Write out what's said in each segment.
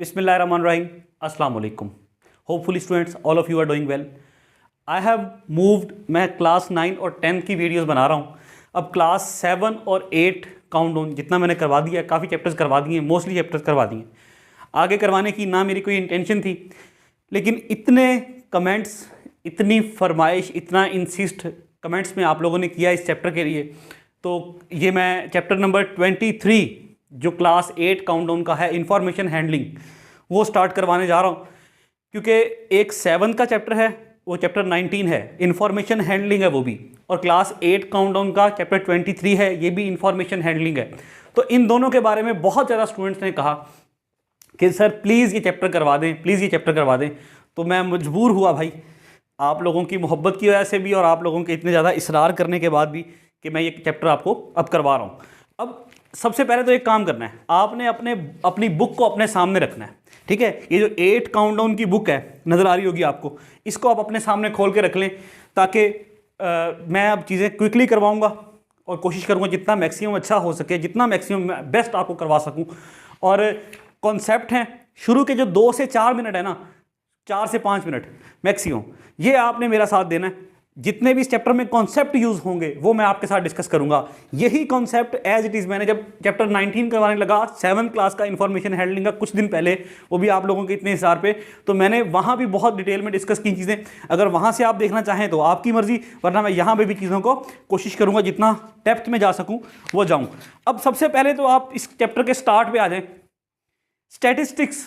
Bismillahirrahmanirrahim. Assalamu alaikum. Hopefully students, all of you are doing well. I have moved, मैं class 9 और 10 की videos बना रहा हूँ. अब क्लास 7 और 8 काउंट डाउन जितना मैंने करवा दिया है, काफ़ी चैप्टर्स करवा दिए हैं, मोस्टली चैप्टर्स करवा दिए हैं. आगे करवाने की ना मेरी कोई इंटेंशन थी, लेकिन इतने कमेंट्स, इतनी फरमाइश, इतना इंसिस्ट कमेंट्स में आप लोगों ने किया इस चैप्टर के लिए, तो ये मैं चैप्टर नंबर 23 जो क्लास 8 काउंटडाउन का है, इंफॉर्मेशन हैंडलिंग, वो स्टार्ट करवाने जा रहा हूँ. क्योंकि एक 7 का चैप्टर है, वो चैप्टर 19 है, इंफॉर्मेशन हैंडलिंग है वो भी, और क्लास 8 काउंटडाउन का चैप्टर 23 है, ये भी इंफॉर्मेशन हैंडलिंग है. तो इन दोनों के बारे में बहुत ज़्यादा स्टूडेंट्स ने कहा कि सर प्लीज़ ये चैप्टर करवा दें, प्लीज़ ये चैप्टर करवा दें. तो मैं मजबूर हुआ भाई, आप लोगों की मोहब्बत की वजह से भी और आप लोगों के इतने ज़्यादा इसरार करने के बाद भी, कि मैं ये चैप्टर आपको अब करवा रहा हूँ. अब सबसे पहले तो एक काम करना है, आपने अपनी बुक को अपने सामने रखना है. ठीक है, ये जो 8 काउंटडाउन की बुक है, नज़र आ रही होगी आपको, इसको आप अपने सामने खोल के रख लें, ताकि मैं अब चीज़ें क्विकली करवाऊँगा और कोशिश करूँगा जितना मैक्सिमम अच्छा हो सके, जितना मैक्सिमम बेस्ट आपको करवा सकूँ. और कॉन्सेप्ट हैं, शुरू के जो 2 से 4 मिनट है ना, 4 से 5 मिनट मैक्सिमम, ये आपने मेरा साथ देना है. जितने भी इस चैप्टर में कॉन्सेप्ट यूज़ होंगे वो मैं आपके साथ डिस्कस करूंगा. यही कॉन्सेप्ट एज इट इज़ मैंने जब चैप्टर 19 करवाने लगा, 7th क्लास का इंफॉर्मेशन हैंडलिंग का, कुछ दिन पहले, वो भी आप लोगों के इतने हिसार पे, तो मैंने वहाँ भी बहुत डिटेल में डिस्कस की चीज़ें. अगर वहाँ से आप देखना चाहें तो आपकी मर्ज़ी, वरना मैं यहाँ पर भी चीज़ों को कोशिश करूँगा जितना डेप्थ में जा सकूँ वो जाऊँ. अब सबसे पहले तो आप इस चैप्टर के स्टार्ट पर आ जाएँ. स्टैटिस्टिक्स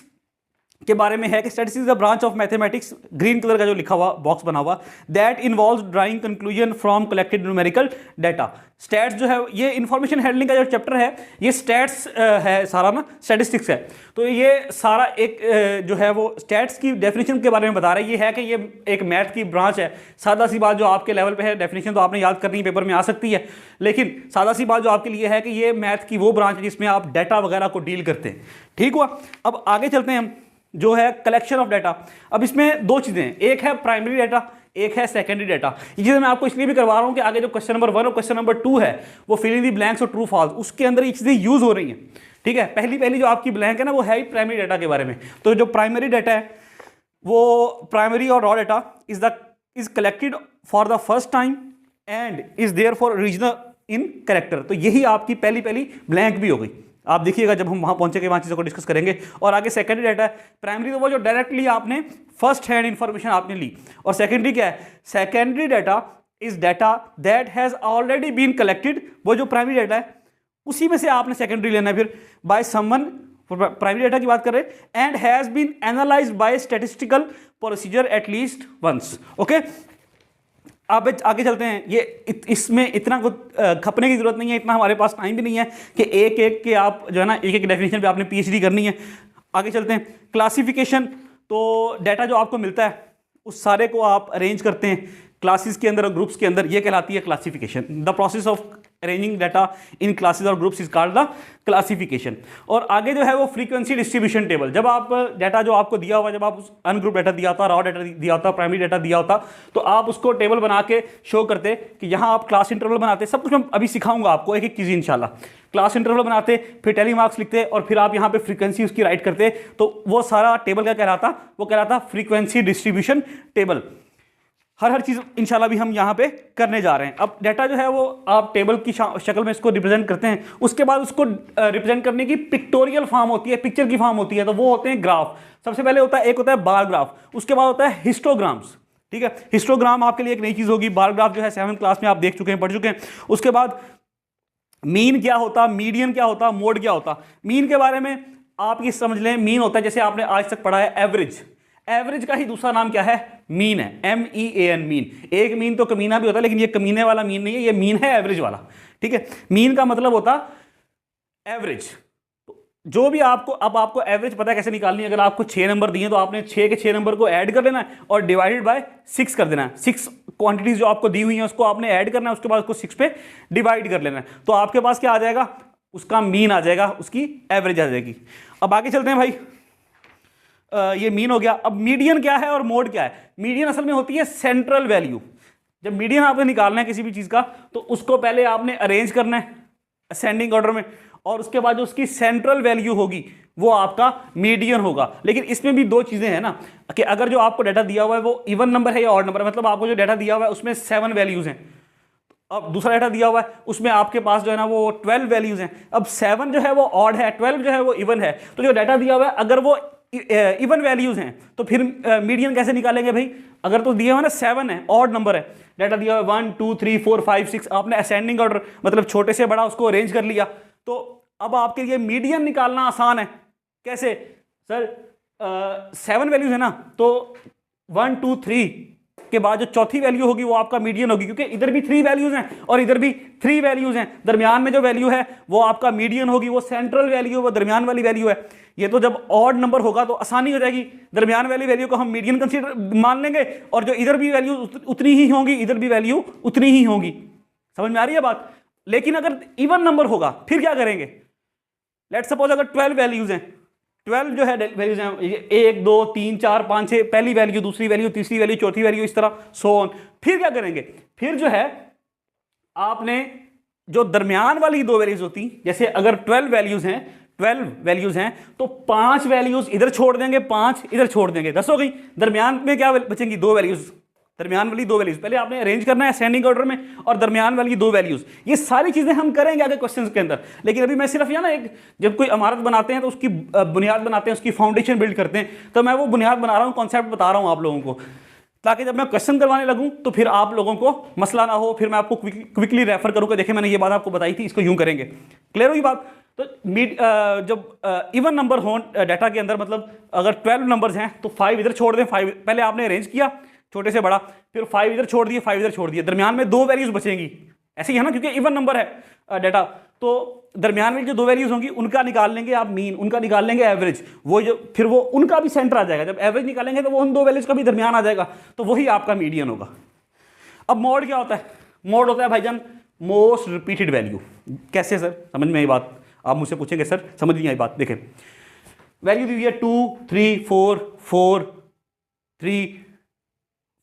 के बारे में है कि statistics the branch of mathematics, green colour का जो लिखा हुआ बॉक्स बना हुआ, that involves drawing conclusion from collected numerical data. Stats जो है, ये इंफॉर्मेशन हैंडलिंग का जो चैप्टर है, ये स्टैट्स है सारा ना, स्टैटिस्टिक्स है. तो ये सारा एक जो है वो स्टैट्स की डेफिनेशन के बारे में बता रहा है. ये है कि ये एक मैथ की ब्रांच है. सादा सी बात जो आपके लेवल पे है, डेफिनेशन तो आपने याद करनी है, पेपर में आ सकती है, लेकिन सादा सी बात जो आपके लिए है कि ये मैथ की वो ब्रांच है जिसमें आप डाटा वगैरह को डील करते हैं. ठीक हुआ. अब आगे चलते हैं हम, जो है कलेक्शन ऑफ डाटा. अब इसमें 2 चीज़ें हैं, एक है प्राइमरी डाटा, एक है सेकेंडरी डाटा. ये चीज़ें मैं आपको इसलिए भी करवा रहा हूँ कि आगे जो क्वेश्चन नंबर 1 और क्वेश्चन नंबर 2 है, वो फिल इन दी ब्लैंक्स और ट्रू फॉल्स, उसके अंदर ये चीज़ें यूज़ हो रही हैं. ठीक है, पहली जो आपकी ब्लैंक है ना, वो है ही प्राइमरी डाटा के बारे में. तो जो प्राइमरी डाटा है, वो प्राइमरी और raw data is collected for the first time and is there for regional in character. तो यही आपकी पहली ब्लैंक भी हो गई. आप देखिएगा जब हम वहां पहुंचेंगे, वहां चीज़ों को डिस्कस करेंगे. और आगे सेकेंडरी डाटा है. प्राइमरी तो वो जो डायरेक्टली आपने फर्स्ट हैंड इंफॉर्मेशन आपने ली, और सेकेंडरी क्या है? Secondary data is data that has already been collected. वो जो प्राइमरी डाटा है उसी में से आपने सेकेंडरी लेना है फिर बाय समवन, प्राइमरी डाटा की बात कर रहे हैं, and has been analysed by statistical procedure at least once. Okay, अब आगे चलते हैं. ये इसमें इतना कुछ खपने की जरूरत नहीं है, इतना हमारे पास टाइम भी नहीं है कि एक के आप जो है ना, एक डेफिनेशन पे आपने पीएचडी करनी है. आगे चलते हैं. क्लासिफिकेशन, तो डाटा जो आपको मिलता है उस सारे को आप अरेंज करते हैं क्लासेस के अंदर और ग्रुप्स के अंदर, ये कहलाती है classification. The process of arranging data in classes और groups is called the classification. और आगे जो है वो फ्रीक्वेंसी डिस्ट्रीब्यूशन टेबल. जब आप डाटा जो आपको दिया हुआ, जब आप अनग्रुप डाटा दिया होता, रॉ डाटा दिया होता, प्राइमरी डाटा दिया होता, तो आप उसको टेबल बना के शो करते कि यहाँ आप क्लास इंटरवल बनाते. सब कुछ मैं अभी सिखाऊंगा आपको, एक एक चीज़ इंशाल्लाह. क्लास इंटरवल बनाते, फिर टेली मार्क्स लिखते, और फिर आप यहाँ पे फ्रीक्वेंसी उसकी राइट करते. तो वो सारा टेबल क्या कहलाता? वो कहलाता फ्रीक्वेंसी डिस्ट्रीब्यूशन टेबल. हर चीज़ इंशाल्लाह भी हम यहाँ पे करने जा रहे हैं. अब डाटा जो है वो आप टेबल की शक्ल में इसको रिप्रेजेंट करते हैं. उसके बाद उसको रिप्रेजेंट करने की पिक्टोरियल फॉर्म होती है, पिक्चर की फॉर्म होती है. तो वो होते हैं ग्राफ. सबसे पहले होता है, एक होता है बार ग्राफ, उसके बाद होता है हिस्टोग्राम्स. ठीक है, हिस्टोग्राम आपके लिए एक नई चीज़ होगी. बार ग्राफ जो है 7th क्लास में आप देख चुके हैं, पढ़ चुके हैं. उसके बाद मीन क्या होता, मीडियन क्या होता, मोड क्या होता. मीन के बारे में आप ये समझ लें, मीन होता है, जैसे आपने आज तक पढ़ा है एवरेज. एवरेज का ही दूसरा नाम क्या है? मीन है. MEAN, mean. एक मीन तो कमीना भी होता है, लेकिन ये कमीने वाला मीन नहीं है, ये मीन है एवरेज वाला. ठीक है, मीन का मतलब होता एवरेज. जो भी आपको, अब आपको एवरेज पता है कैसे निकालनी है. अगर आपको 6 नंबर दिए तो आपने 6 के 6 नंबर को ऐड कर देना है और डिवाइडेड बाय 6 कर देना है. 6 क्वांटिटीज जो आपको दी हुई हैं उसको आपने ऐड करना है, उसके बाद उसको 6 पे डिवाइड कर लेना है. तो आपके पास क्या आ जाएगा? उसका मीन आ जाएगा, उसकी एवरेज आ जाएगी. अब आगे चलते हैं भाई. ये मीन हो गया. अब मीडियन क्या है और मोड क्या है? मीडियन असल में होती है सेंट्रल वैल्यू. जब मीडियन आपने निकालना है किसी भी चीज़ का, तो उसको पहले आपने अरेंज करना है असेंडिंग ऑर्डर में, और उसके बाद जो उसकी सेंट्रल वैल्यू होगी वो आपका मीडियन होगा। लेकिन इसमें भी दो चीजें हैं ना कि अगर जो आपको डाटा दिया हुआ है वो इवन नंबर है या ऑड नंबर है, मतलब आपको जो डाटा दिया हुआ है उसमें 7 वैल्यूज हैं, अब दूसरा डाटा दिया हुआ है उसमें आपके पास जो है ना वो 12 वैल्यूज हैं। अब 7 जो है वो ऑड है, 12 जो है वो इवन है, तो जो डाटा दिया हुआ है अगर वो इवन वैल्यूज हैं तो फिर मीडियन कैसे निकालेंगे भाई? अगर तो दिया हुआ ना 7 है, ऑड नंबर है, डाटा दिया हुआ 1 2 3 4 5 6, आपने असेंडिंग ऑर्डर मतलब छोटे से बड़ा उसको अरेंज कर लिया, तो अब आपके लिए मीडियन निकालना आसान है। कैसे सर? 7 वैल्यूज है ना, तो 1 2 3 के बाद जो चौथी वैल्यू होगी वो आपका मीडियन होगी, क्योंकि इधर भी 3 वैल्यूज हैं और इधर भी 3 वैल्यूज हैं, दरमियान में जो वैल्यू है वो आपका मीडियन होगी, वो सेंट्रल वैल्यू, वो दरमियान वाली वैल्यू है। ये तो जब ऑड नंबर होगा तो आसानी हो जाएगी, दरमियान वाली वैल्यू को हम मीडियन कंसीडर मान लेंगे और जो इधर भी वैल्यू उतनी ही होंगी, इधर भी वैल्यू उतनी ही होंगी। समझ में आ रही है बात? लेकिन अगर इवन नंबर होगा फिर क्या करेंगे? लेट्स सपोज अगर 12 वैल्यूज हैं, 12 जो है वैल्यूज हैं, 1 2 3 4 5 6, पहली वैल्यू, दूसरी वैल्यू, तीसरी वैल्यू, चौथी वैल्यू, इस तरह सो ऑन। फिर क्या करेंगे? फिर जो है आपने जो दरमियान वाली 2 वैल्यूज होती, जैसे अगर 12 वैल्यूज हैं तो 5 वैल्यूज इधर छोड़ देंगे, 5 इधर छोड़ देंगे, 10 हो गई। दरमियान में क्या बचेंगी? 2 वैल्यूज, दरमियान वाली 2 वैल्यूज पहले आपने अरेंज करना है असेंडिंग ऑर्डर में, और दरमियान वाली 2 वैल्यूज। ये सारी चीजें हम करेंगे आगे क्वेश्चंस के अंदर, लेकिन अभी मैं सिर्फ या ना एक, जब कोई इमारत बनाते हैं तो उसकी बुनियाद बनाते हैं, उसकी फाउंडेशन बिल्ड करते हैं, तो मैं वो बुनियाद बना रहा हूँ, कॉन्सेप्ट बता रहा हूँ आप लोगों को, ताकि जब मैं क्वेश्चन करवाने लगूं तो फिर आप लोगों को मसला ना हो, फिर मैं आपको क्विकली रेफर करूंगा, देखिए मैंने ये बात आपको बताई थी, इसको यूं करेंगे। क्लियर हुई बात? तो जब इवन नंबर हो डाटा के अंदर, मतलब अगर 12 नंबर्स हैं तो 5 इधर छोड़ दें, 5 पहले आपने अरेंज किया छोटे से बड़ा, फिर 5 इधर छोड़ दिए, 5 इधर छोड़ दिए, दरमियान में 2 वैल्यूज बचेंगी, ऐसे ही है ना, क्योंकि इवन नंबर है डाटा, तो दरमियान में जो 2 वैल्यूज होंगी उनका निकाल लेंगे आप मीन, उनका निकाल लेंगे एवरेज, वो जो फिर वो उनका भी सेंटर आ जाएगा, जब एवरेज निकालेंगे तो वो उन 2 वैल्यूज का भी दरमियान आ जाएगा, तो वही आपका मीडियन होगा। अब मोड क्या होता है? मोड होता है भाईजान मोस्ट रिपीटेड वैल्यू। कैसे सर? समझ में आई बात? आप मुझसे पूछेंगे सर समझ नहीं आई बात, देखें वैल्यू दी हुई है 2 3 4 4 3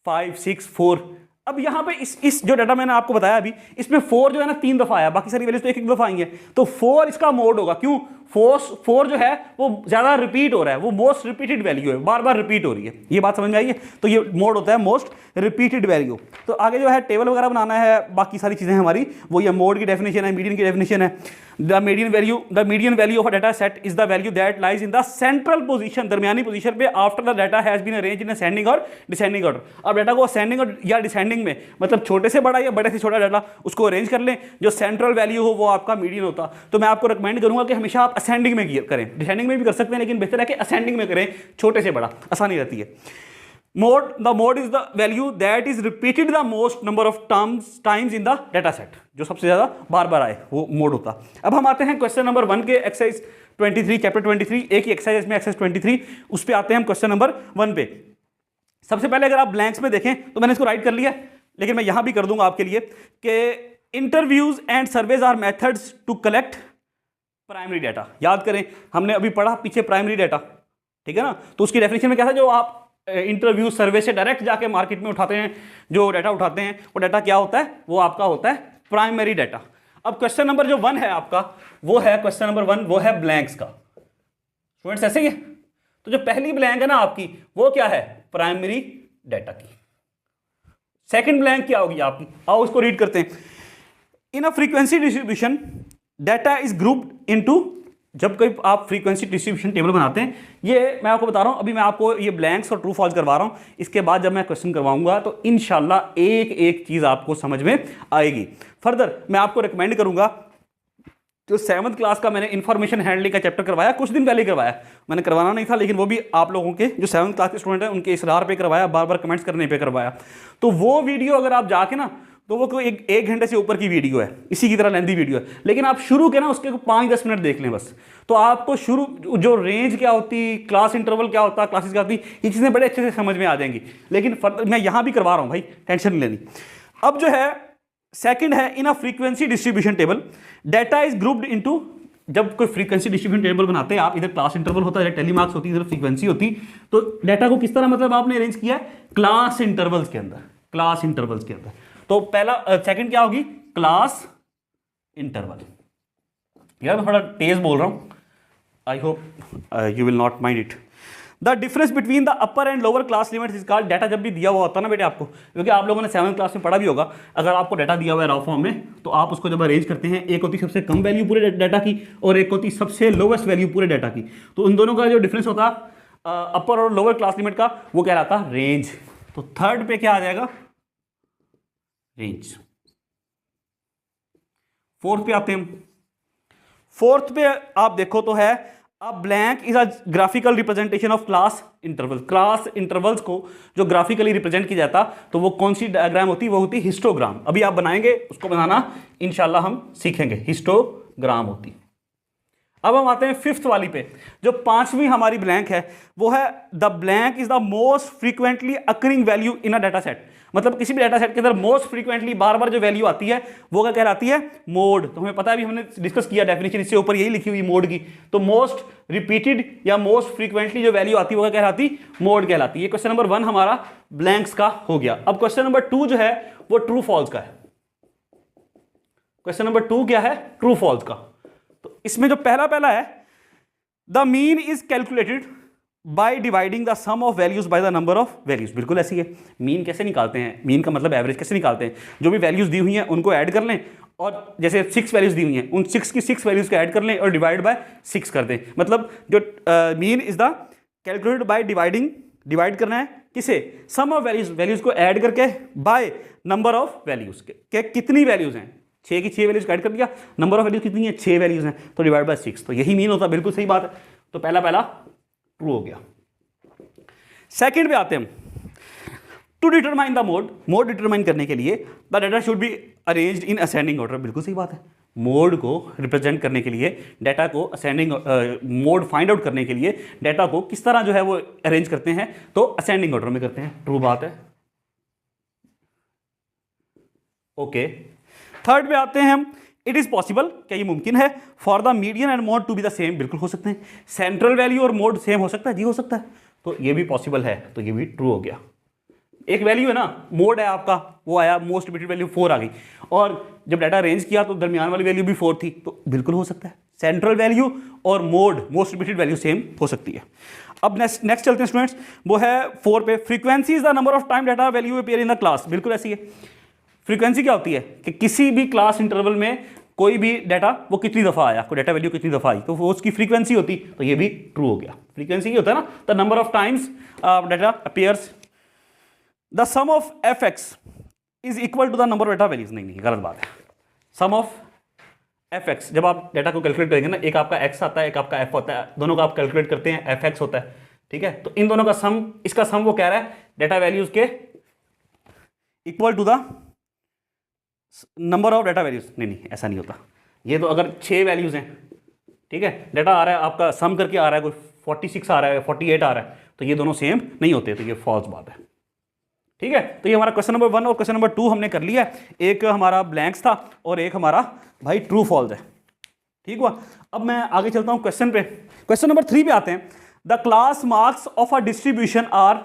5 6 4। अब यहां पे इस जो डाटा मैंने आपको बताया अभी, इसमें 4 जो है ना 3 दफा आया, बाकी सारी वैल्यूज तो एक दफा आई है, तो 4 इसका मोड होगा। क्यों? 4 जो है वो ज्यादा रिपीट हो रहा है, वो मोस्ट रिपीटेड वैल्यू है, बार बार रिपीट हो रही है। ये बात समझ में आई है? तो ये मोड होता है मोस्ट रिपीटेड वैल्यू। तो आगे जो है टेबल वगैरह बनाना है, बाकी सारी चीजें हमारी वो ये मोड की डेफिनेशन है, मीडियन की डेफिनेशन है। The median value of a data set is the value that lies in the central position, दरमियानी पोजीशन पे, after the data has been arranged in ascending और डिसेंडिंग ऑर्डर। अब data को ascending या descending में, मतलब छोटे से बड़ा या बड़े से छोटा डाटा, उसको अरेंज कर लें, जो सेंट्रल वैल्यू हो वो आपका मीडियन होता। तो मैं आपको रिकमेंड करूंगा कि हमेशा आप असेंडिंग में करें, डिसेंडिंग में भी कर सकते हैं, लेकिन बेहतर है कि असेंडिंग में करें, छोटे से बड़ा आसानी रहती है। The mode is the value that is repeated the most number of times in the data set, जो सबसे ज्यादा बार बार आए वो मोड होता। अब हम आते हैं क्वेश्चन नंबर 1 के एक्सरसाइज 23 चैप्टर 23, एक ही एक्सरसाइज में एक्सरसाइज 23, उस पे आते हैं हम क्वेश्चन नंबर 1 पे। सबसे पहले अगर आप ब्लैंक्स में देखें तो मैंने इसको राइट कर लिया, लेकिन मैं यहां भी कर दूंगा आपके लिए कि interviews and surveys are methods to collect primary data. याद करें हमने अभी पढ़ा पीछे प्राइमरी डाटा, ठीक है ना, तो उसकी डेफिनेशन में क्या था, जो आप इंटरव्यू सर्वे से डायरेक्ट जाके मार्केट में उठाते हैं, जो डाटा उठाते हैं वो डाटा क्या होता है? वो आपका होता है प्राइमरी डाटा। अब क्वेश्चन नंबर जो 1 है आपका, वो है क्वेश्चन नंबर 1, वो है ब्लैंक्स का। स्टूडेंट्स ऐसे ही है, तो जो पहली ब्लैंक है ना आपकी, वो क्या है? प्राइमरी डाटा की। सेकंड ब्लैंक क्या होगी आपकी? आओ उसको रीड करते हैं। In a frequency distribution data is grouped into, जब कोई आप फ्रीक्वेंसी डिस्ट्रीब्यूशन टेबल बनाते हैं, ये मैं आपको बता रहा हूं, अभी मैं आपको ये ब्लैंक्स और ट्रू फॉल्स करवा रहा हूं, इसके बाद जब मैं क्वेश्चन करवाऊंगा तो इंशाल्लाह एक एक चीज आपको समझ में आएगी। फर्दर मैं आपको रिकमेंड करूंगा, जो 7th क्लास का मैंने इंफॉर्मेशन हैंडलिंग का चैप्टर करवाया, कुछ दिन पहले करवाया, मैंने करवाना नहीं था, लेकिन वो भी आप लोगों के जो 7th क्लास के स्टूडेंट हैं उनके इसरार पे करवाया, बार बार कमेंट्स करने पे करवाया। तो वो वीडियो अगर आप जाके ना, तो वो कोई एक घंटे से ऊपर की वीडियो है, इसी की तरह लेंथी वीडियो है, लेकिन आप शुरू के ना उसके 5-10 मिनट देख लें बस, तो आपको शुरू जो रेंज क्या होती, क्लास इंटरवल क्या होता, क्लासेस क्या होती, ये चीज़ें बड़े अच्छे से समझ में आ जाएंगी। लेकिन मैं यहाँ भी करवा रहा हूँ भाई, टेंशन नहीं लेनी। अब जो है सेकंड है, in a frequency distribution table data is grouped into, जब कोई फ्रीक्वेंसी डिस्ट्रीब्यूशन टेबल बनाते हैं आप, इधर क्लास इंटरवल होता है, इधर टेलीमार्क्स होती है, इधर फ्रीक्वेंसी होती, तो डाटा को किस तरह मतलब आपने अरेंज किया है? क्लास इंटरवल्स के अंदर, क्लास इंटरवल्स के अंदर। तो पहला सेकंड क्या होगी? Class interval. यार मैं थोड़ा तेज बोल रहा हूँ, I hope you will not mind it. The difference between the upper and lower class limit is called, data जब भी दिया हुआ होता है ना बेटे आपको, क्योंकि आप लोगों ने 7th क्लास में पढ़ा भी होगा, अगर आपको डाटा दिया हुआ है रॉ फॉर्म में, तो आप उसको जब अरेंज करते हैं, एक होती सबसे कम वैल्यू पूरे डाटा की और एक होती सबसे लोवेस्ट वैल्यू पूरे डाटा की, तो उन दोनों का जो डिफरेंस होता अपर और लोअर क्लास लिमिट का, वो कहलाता रेंज। तो थर्ड पे क्या आ जाएगा, रेंज। फोर्थ पे आते हैं हम। फोर्थ पे आप देखो तो है a blank is a graphical representation of class interval. Class intervals को जो ग्राफिकली रिप्रेजेंट किया जाता, तो वो कौन सी डायग्राम होती, वो होती हिस्टोग्राम। अभी आप बनाएंगे, उसको बनाना इंशाल्लाह हम सीखेंगे, हिस्टोग्राम होती। अब हम आते हैं फिफ्थ वाली पे, जो पांचवी हमारी ब्लैंक है, वो है the blank is the most frequently occurring value in a data set. मतलब किसी भी डाटा सेट के अंदर मोस्ट फ्रीक्वेंटली बार बार जो वैल्यू आती है, वो क्या कहलाती है, मोड। तो हमें पता है, अभी हमने डिस्कस किया डेफिनेशन, इससे ऊपर यही लिखी हुई मोड की। तो मोस्ट रिपीटेड या मोस्ट फ्रीक्वेंटली जो वैल्यू आती है, वो क्या कहलाती, मोड कहलाती है। ये क्वेश्चन नंबर 1 हमारा ब्लैंक्स का हो गया। अब क्वेश्चन नंबर 2 जो है वो ट्रू फॉल्स का है। क्वेश्चन नंबर 2 क्या है, ट्रू फॉल्स का। तो इसमें जो पहला है, the mean is calculated by dividing the sum of values by the number of values. बिल्कुल ऐसी है। मीन कैसे निकालते हैं, मीन का मतलब एवरेज कैसे निकालते हैं, जो भी वैल्यूज दी हुई हैं उनको ऐड कर लें, और जैसे 6 वैल्यूज दी हुई हैं, उन 6 की 6 वैल्यूज को ऐड कर लें और डिवाइड बाय 6 कर दें। मतलब जो mean is the calculated by divide करना है किसे, सम ऑफ वैल्यूज, वैल्यूज को ऐड करके बाय नंबर ऑफ वैल्यूज के कितनी वैल्यूज हैं, 6 की 6 वैल्यूज ऐड कर दिया, नंबर ऑफ वैल्यूज कितनी है, 6 वैल्यूज हैं, तो डिवाइड बाय 6। तो यही मीन होता है। बिल्कुल सही बात है। तो पहला ट्रू हो गया। सेकंड पे आते हैं हम। To determine the mode determine करने के लिए the data should be arranged in ascending order. बिल्कुल सही बात है। मोड को रिप्रेजेंट करने के लिए, डाटा को असेंडिंग मोड फाइंड आउट करने के लिए डाटा को किस तरह जो है वो अरेंज करते हैं, तो असेंडिंग ऑर्डर में करते हैं। ट्रू बात है। ओके। थर्ड पे आते हैं हम। इट इज पॉसिबल, क्या ये मुमकिन है, for the median and mode to be the same. बिल्कुल हो सकते हैं। सेंट्रल वैल्यू और मोड सेम हो सकता है, जी हो सकता है। तो ये भी पॉसिबल है, तो ये भी ट्रू हो गया। एक वैल्यू है ना, मोड है आपका, वो आया, मोस्ट रिपीटेड वैल्यू 4 आ गई, और जब डाटा अरेंज किया तो दरमियान वाली वैल्यू भी 4 थी, तो बिल्कुल हो सकता है। सेंट्रल वैल्यू और mode, most repeated value same हो सकती है। अब नेक्स्ट चलते हैं स्टूडेंट्स, वो है 4 पे। Frequency is the number of time data value appear in the class. बिल्कुल ऐसी है। फ्रीक्वेंसी क्या होती है कि किसी भी क्लास इंटरवल में कोई भी डाटा वो कितनी दफ़ा आया, कोई डाटा वैल्यू कितनी दफ़ा आई, तो वो उसकी फ्रीक्वेंसी होती। तो ये भी ट्रू हो गया। फ्रीक्वेंसी क्या होता है ना, the number of times data appears. The sum of F X is equal to the number of data values. नहीं, गलत बात है। सम ऑफ एफ एक्स, जब आप डाटा को कैलकुलेट करेंगे ना, एक आपका एक्स आता है, एक आपका एफ होता है, दोनों का आप कैलकुलेट करते हैं, एफ एक्स होता है, ठीक है। तो इन दोनों का सम, इसका सम वो कह रहा है डाटा वैल्यूज के equal to the number of data values. नहीं, ऐसा नहीं होता। ये तो अगर 6 वैल्यूज हैं, ठीक है, डाटा आ रहा है आपका, सम करके आ रहा है, कोई 46 आ रहा है, 48 आ रहा है, तो ये दोनों सेम नहीं होते, तो ये फॉल्स बात है, ठीक है। तो ये हमारा क्वेश्चन नंबर 1 और क्वेश्चन नंबर 2 हमने कर लिया। एक हमारा ब्लैंक्स था और एक हमारा भाई ट्रू फॉल्स है, ठीक हुआ। अब मैं आगे चलता हूँ क्वेश्चन पे। क्वेश्चन नंबर 3 पे आते हैं। The class marks of a distribution are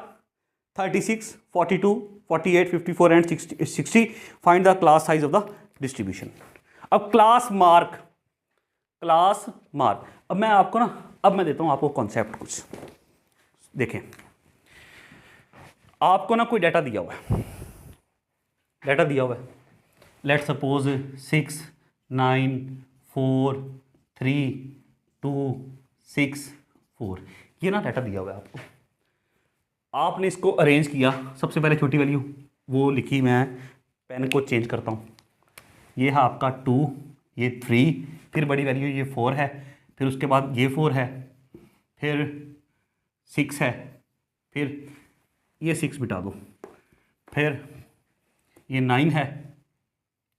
36, 42, 48, 54 and 60। Find the class size of the distribution. अब क्लास मार्क, अब मैं आपको ना, अब मैं देता हूं आपको कॉन्सेप्ट कुछ। देखें, आपको ना कोई डाटा दिया हुआ है, लेट सपोज 6, 9, 4, 3, 2, 6, 4, ये ना डाटा दिया हुआ है आपको। आपने इसको अरेंज किया। सबसे पहले छोटी वैल्यू वो लिखी, मैं पेन को चेंज करता हूँ। ये है आपका 2, ये 3, फिर बड़ी वैल्यू ये 4 है, फिर उसके बाद ये 4 है, फिर 6 है, फिर ये 6 बिठा दो, फिर ये 9 है।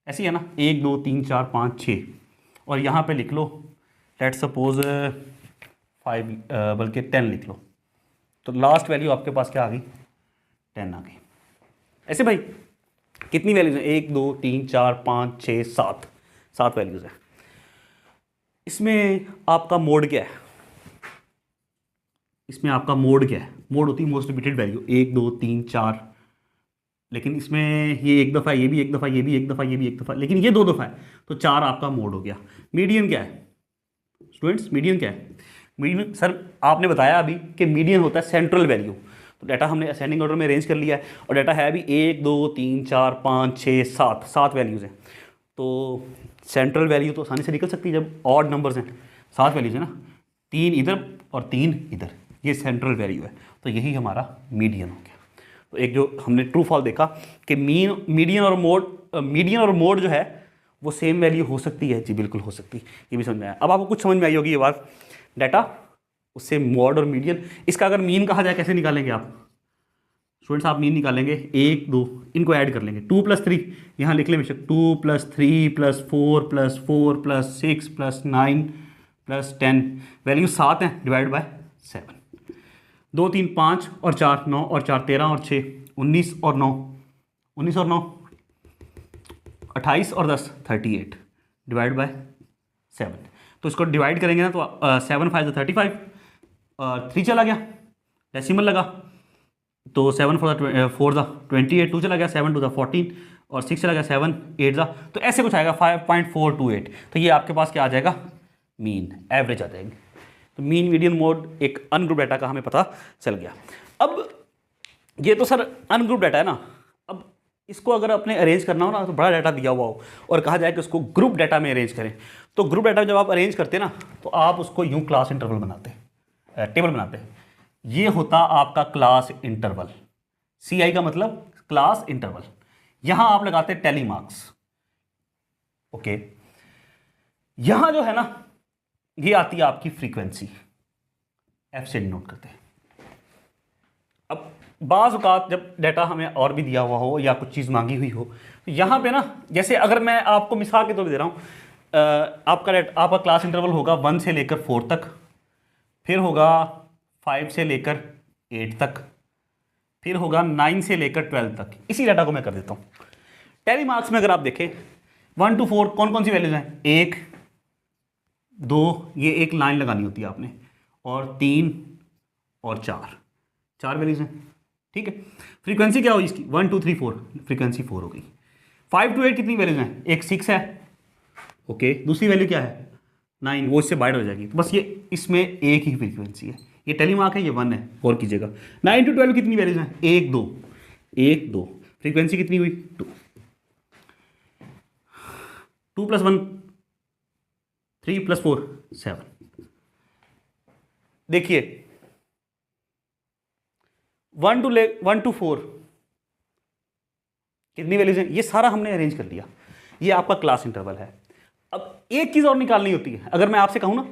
ऐसी है ना, 1, 2, 3, 4, 5, 6, और यहाँ पे लिख लो लेट सपोज 5, बल्कि 10 लिख लो। तो लास्ट वैल्यू आपके पास क्या आ गई, 10 आ गई। ऐसे भाई कितनी वैल्यूज हैं, 1, 2, 3, 4, 5, 6, 7 वैल्यूज हैं। इसमें आपका मोड क्या है, मोड होती है मोस्ट रिपीटेड वैल्यू, 1, 2, 3, 4। लेकिन इसमें ये एक दफ़ा, ये भी एक दफ़ा, ये भी एक दफ़ा, ये भी एक दफ़ा, लेकिन ये 2 दफ़ा है, तो 4 आपका मोड हो गया। मीडियन क्या है, स्टूडेंट्स मीडियन क्या है? मीडियन सर आपने बताया अभी कि मीडियन होता है सेंट्रल वैल्यू। तो डाटा हमने असेंडिंग ऑर्डर में अरेंज कर लिया है और डाटा है अभी 1 2 3 4 5 6 7 7 वैल्यूज़ हैं। तो सेंट्रल वैल्यू तो आसानी से निकल सकती है जब ऑड नंबर्स हैं, 7 वैल्यूज़ है ना, 3 इधर और 3 इधर, ये सेंट्रल वैल्यू है। तो यही हमारा मीडियन हो गया। तो एक जो हमने ट्रू फॉल देखा कि मीडियन और मोड जो है वो सेम वैल्यू हो सकती है। जी बिल्कुल हो सकती है, ये भी समझ में आया। अब आपको कुछ समझ में आई होगी ये बात, डाटा उससे मोड और मीडियन, इसका अगर मीन कहा जाए कैसे निकालेंगे आप स्टूडेंट्स? आप मीन निकालेंगे 1 2 इनको ऐड कर लेंगे, 2 + 3 यहाँ लिख लें बेशक, 2 + 3 + 4 + 4 + 6 + 9 + 10, वैल्यू 7 है, डिवाइड बाय 7, 2 3 5 और 4 9 और 4 13 और 6 19 और 9 19 और 9 28 और 10 38, डिवाइड बाय 7। तो इसको डिवाइड करेंगे ना तो 7 5 35, 3 चला गया, डेसिमल लगा तो 7 4 28, 2 चला गया, 7 2 14 और 6 चला गया, 7 8 तो ऐसे कुछ आएगा 5.428। तो ये आपके पास क्या आ जाएगा? मीन, एवरेज आ जाएगी। तो मीन मीडियन मोड एक अनग्रुप डाटा का हमें पता चल गया। अब ये तो सर अनग्रुप डाटा है ना, अब इसको अगर अपने अरेंज करना हो ना तो बड़ा डाटा दिया हुआ हो और कहा जाए कि उसको ग्रुप डाटा में अरेंज करें, तो ग्रुप डाटा जब आप अरेंज करते हैं ना तो आप उसको यूं क्लास इंटरवल बनाते हैं, टेबल बनाते हैं। ये होता आपका क्लास इंटरवल, CI का मतलब क्लास इंटरवल। यहां आप लगाते हैं टैली मार्क्स, ओके। यहां जो है ना ये आती है आपकी फ्रीक्वेंसी, F से नोट करते हैं। अब बाज़ औक़ात जब डाटा हमें और भी दिया हुआ हो या कुछ चीज़ मांगी हुई हो तो यहाँ पे ना, जैसे अगर मैं आपको मिसाल के तौर पर दे रहा हूँ, आपका क्लास इंटरवल होगा 1 से लेकर 4 तक, फिर होगा 5 से लेकर 8 तक, फिर होगा 9 से लेकर 12 तक। इसी डाटा को मैं कर देता हूँ। टैली मार्क्स में अगर आप देखें 1 to 4 कौन कौन सी वैल्यूज हैं? 1 2, ये एक लाइन लगानी होती है आपने, और 3 और 4 वैल्यूज हैं, ठीक है। फ्रीक्वेंसी क्या होगी इसकी? 1 2 3 4, फ्रीक्वेंसी 4 हो गई। 5 to 8 कितनी वैल्यूज हैं? एक 6 है, ओके। दूसरी वैल्यू क्या है? 9, वो इससे बाइट हो जाएगी। तो बस ये इसमें एक ही फ्रीक्वेंसी है, ये टेलीमार्क है, ये 1 है, और कीजिएगा। 9 to 12 कितनी वैल्यूज हैं? 1 2, फ्रीक्वेंसी कितनी हुई? 2 + 1 3 + 4 7। देखिए 1 to 4 कितनी वैल्यूज हैं? ये सारा हमने अरेंज कर लिया, ये आपका क्लास इंटरवल है। अब एक चीज और निकालनी होती है, अगर मैं आपसे कहूं ना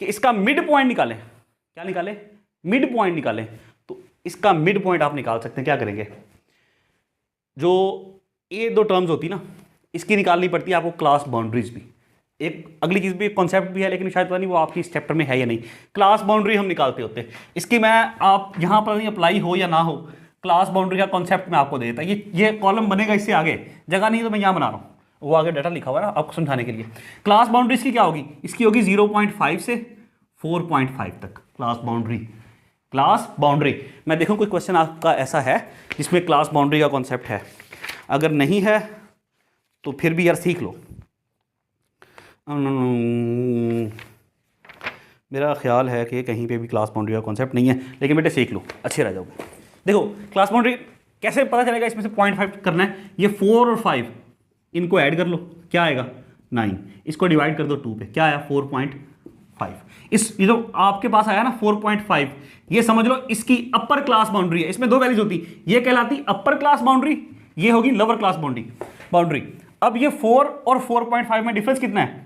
कि इसका मिड पॉइंट निकालें, क्या निकालें? मिड पॉइंट निकालें, तो इसका मिड पॉइंट आप निकाल सकते हैं। क्या करेंगे? जो ये 2 टर्म्स होती ना, इसकी निकालनी पड़ती है आपको क्लास बाउंड्रीज भी। एक अगली चीज़ भी, कॉन्सेप्ट भी है, लेकिन शायद पता नहीं वो आपकी इस चैप्टर में है या नहीं। क्लास बाउंड्री हम निकालते होते हैं, इसकी मैं आप यहाँ पर नहीं अप्लाई हो या ना हो, क्लास बाउंड्री का कॉन्सेप्ट मैं आपको दे देता। ये कॉलम बनेगा इससे आगे, जगह नहीं तो मैं यहाँ बना रहा हूँ, वो आगे डाटा लिखा हुआ है ना आपको समझाने के लिए। क्लास बाउंड्री इसकी क्या होगी? इसकी होगी 0.5 से 4.5 तक क्लास बाउंड्री। मैं देखूँ कोई क्वेश्चन आपका ऐसा है जिसमें क्लास बाउंड्री का कॉन्सेप्ट है, अगर नहीं है तो फिर भी यार सीख लो। मेरा ख्याल है कि कहीं पे भी क्लास बाउंड्री का कॉन्सेप्ट नहीं है, लेकिन बेटे सीख लो, अच्छे रह जाओगे। देखो क्लास बाउंड्री कैसे पता चलेगा? इसमें से 0.5 करना है, ये 4 और 5 इनको ऐड कर लो, क्या आएगा? 9। इसको डिवाइड कर दो 2 पे, क्या आया? 4.5। ये जो आपके पास आया ना 4.5, ये समझ लो इसकी अपर क्लास बाउंड्री है। इसमें 2 वैल्यूज होती, ये कहलाती अपर क्लास बाउंड्री, ये होगी लोअर क्लास बाउंड्री। अब ये 4 और 4.5 में डिफरेंस कितना है?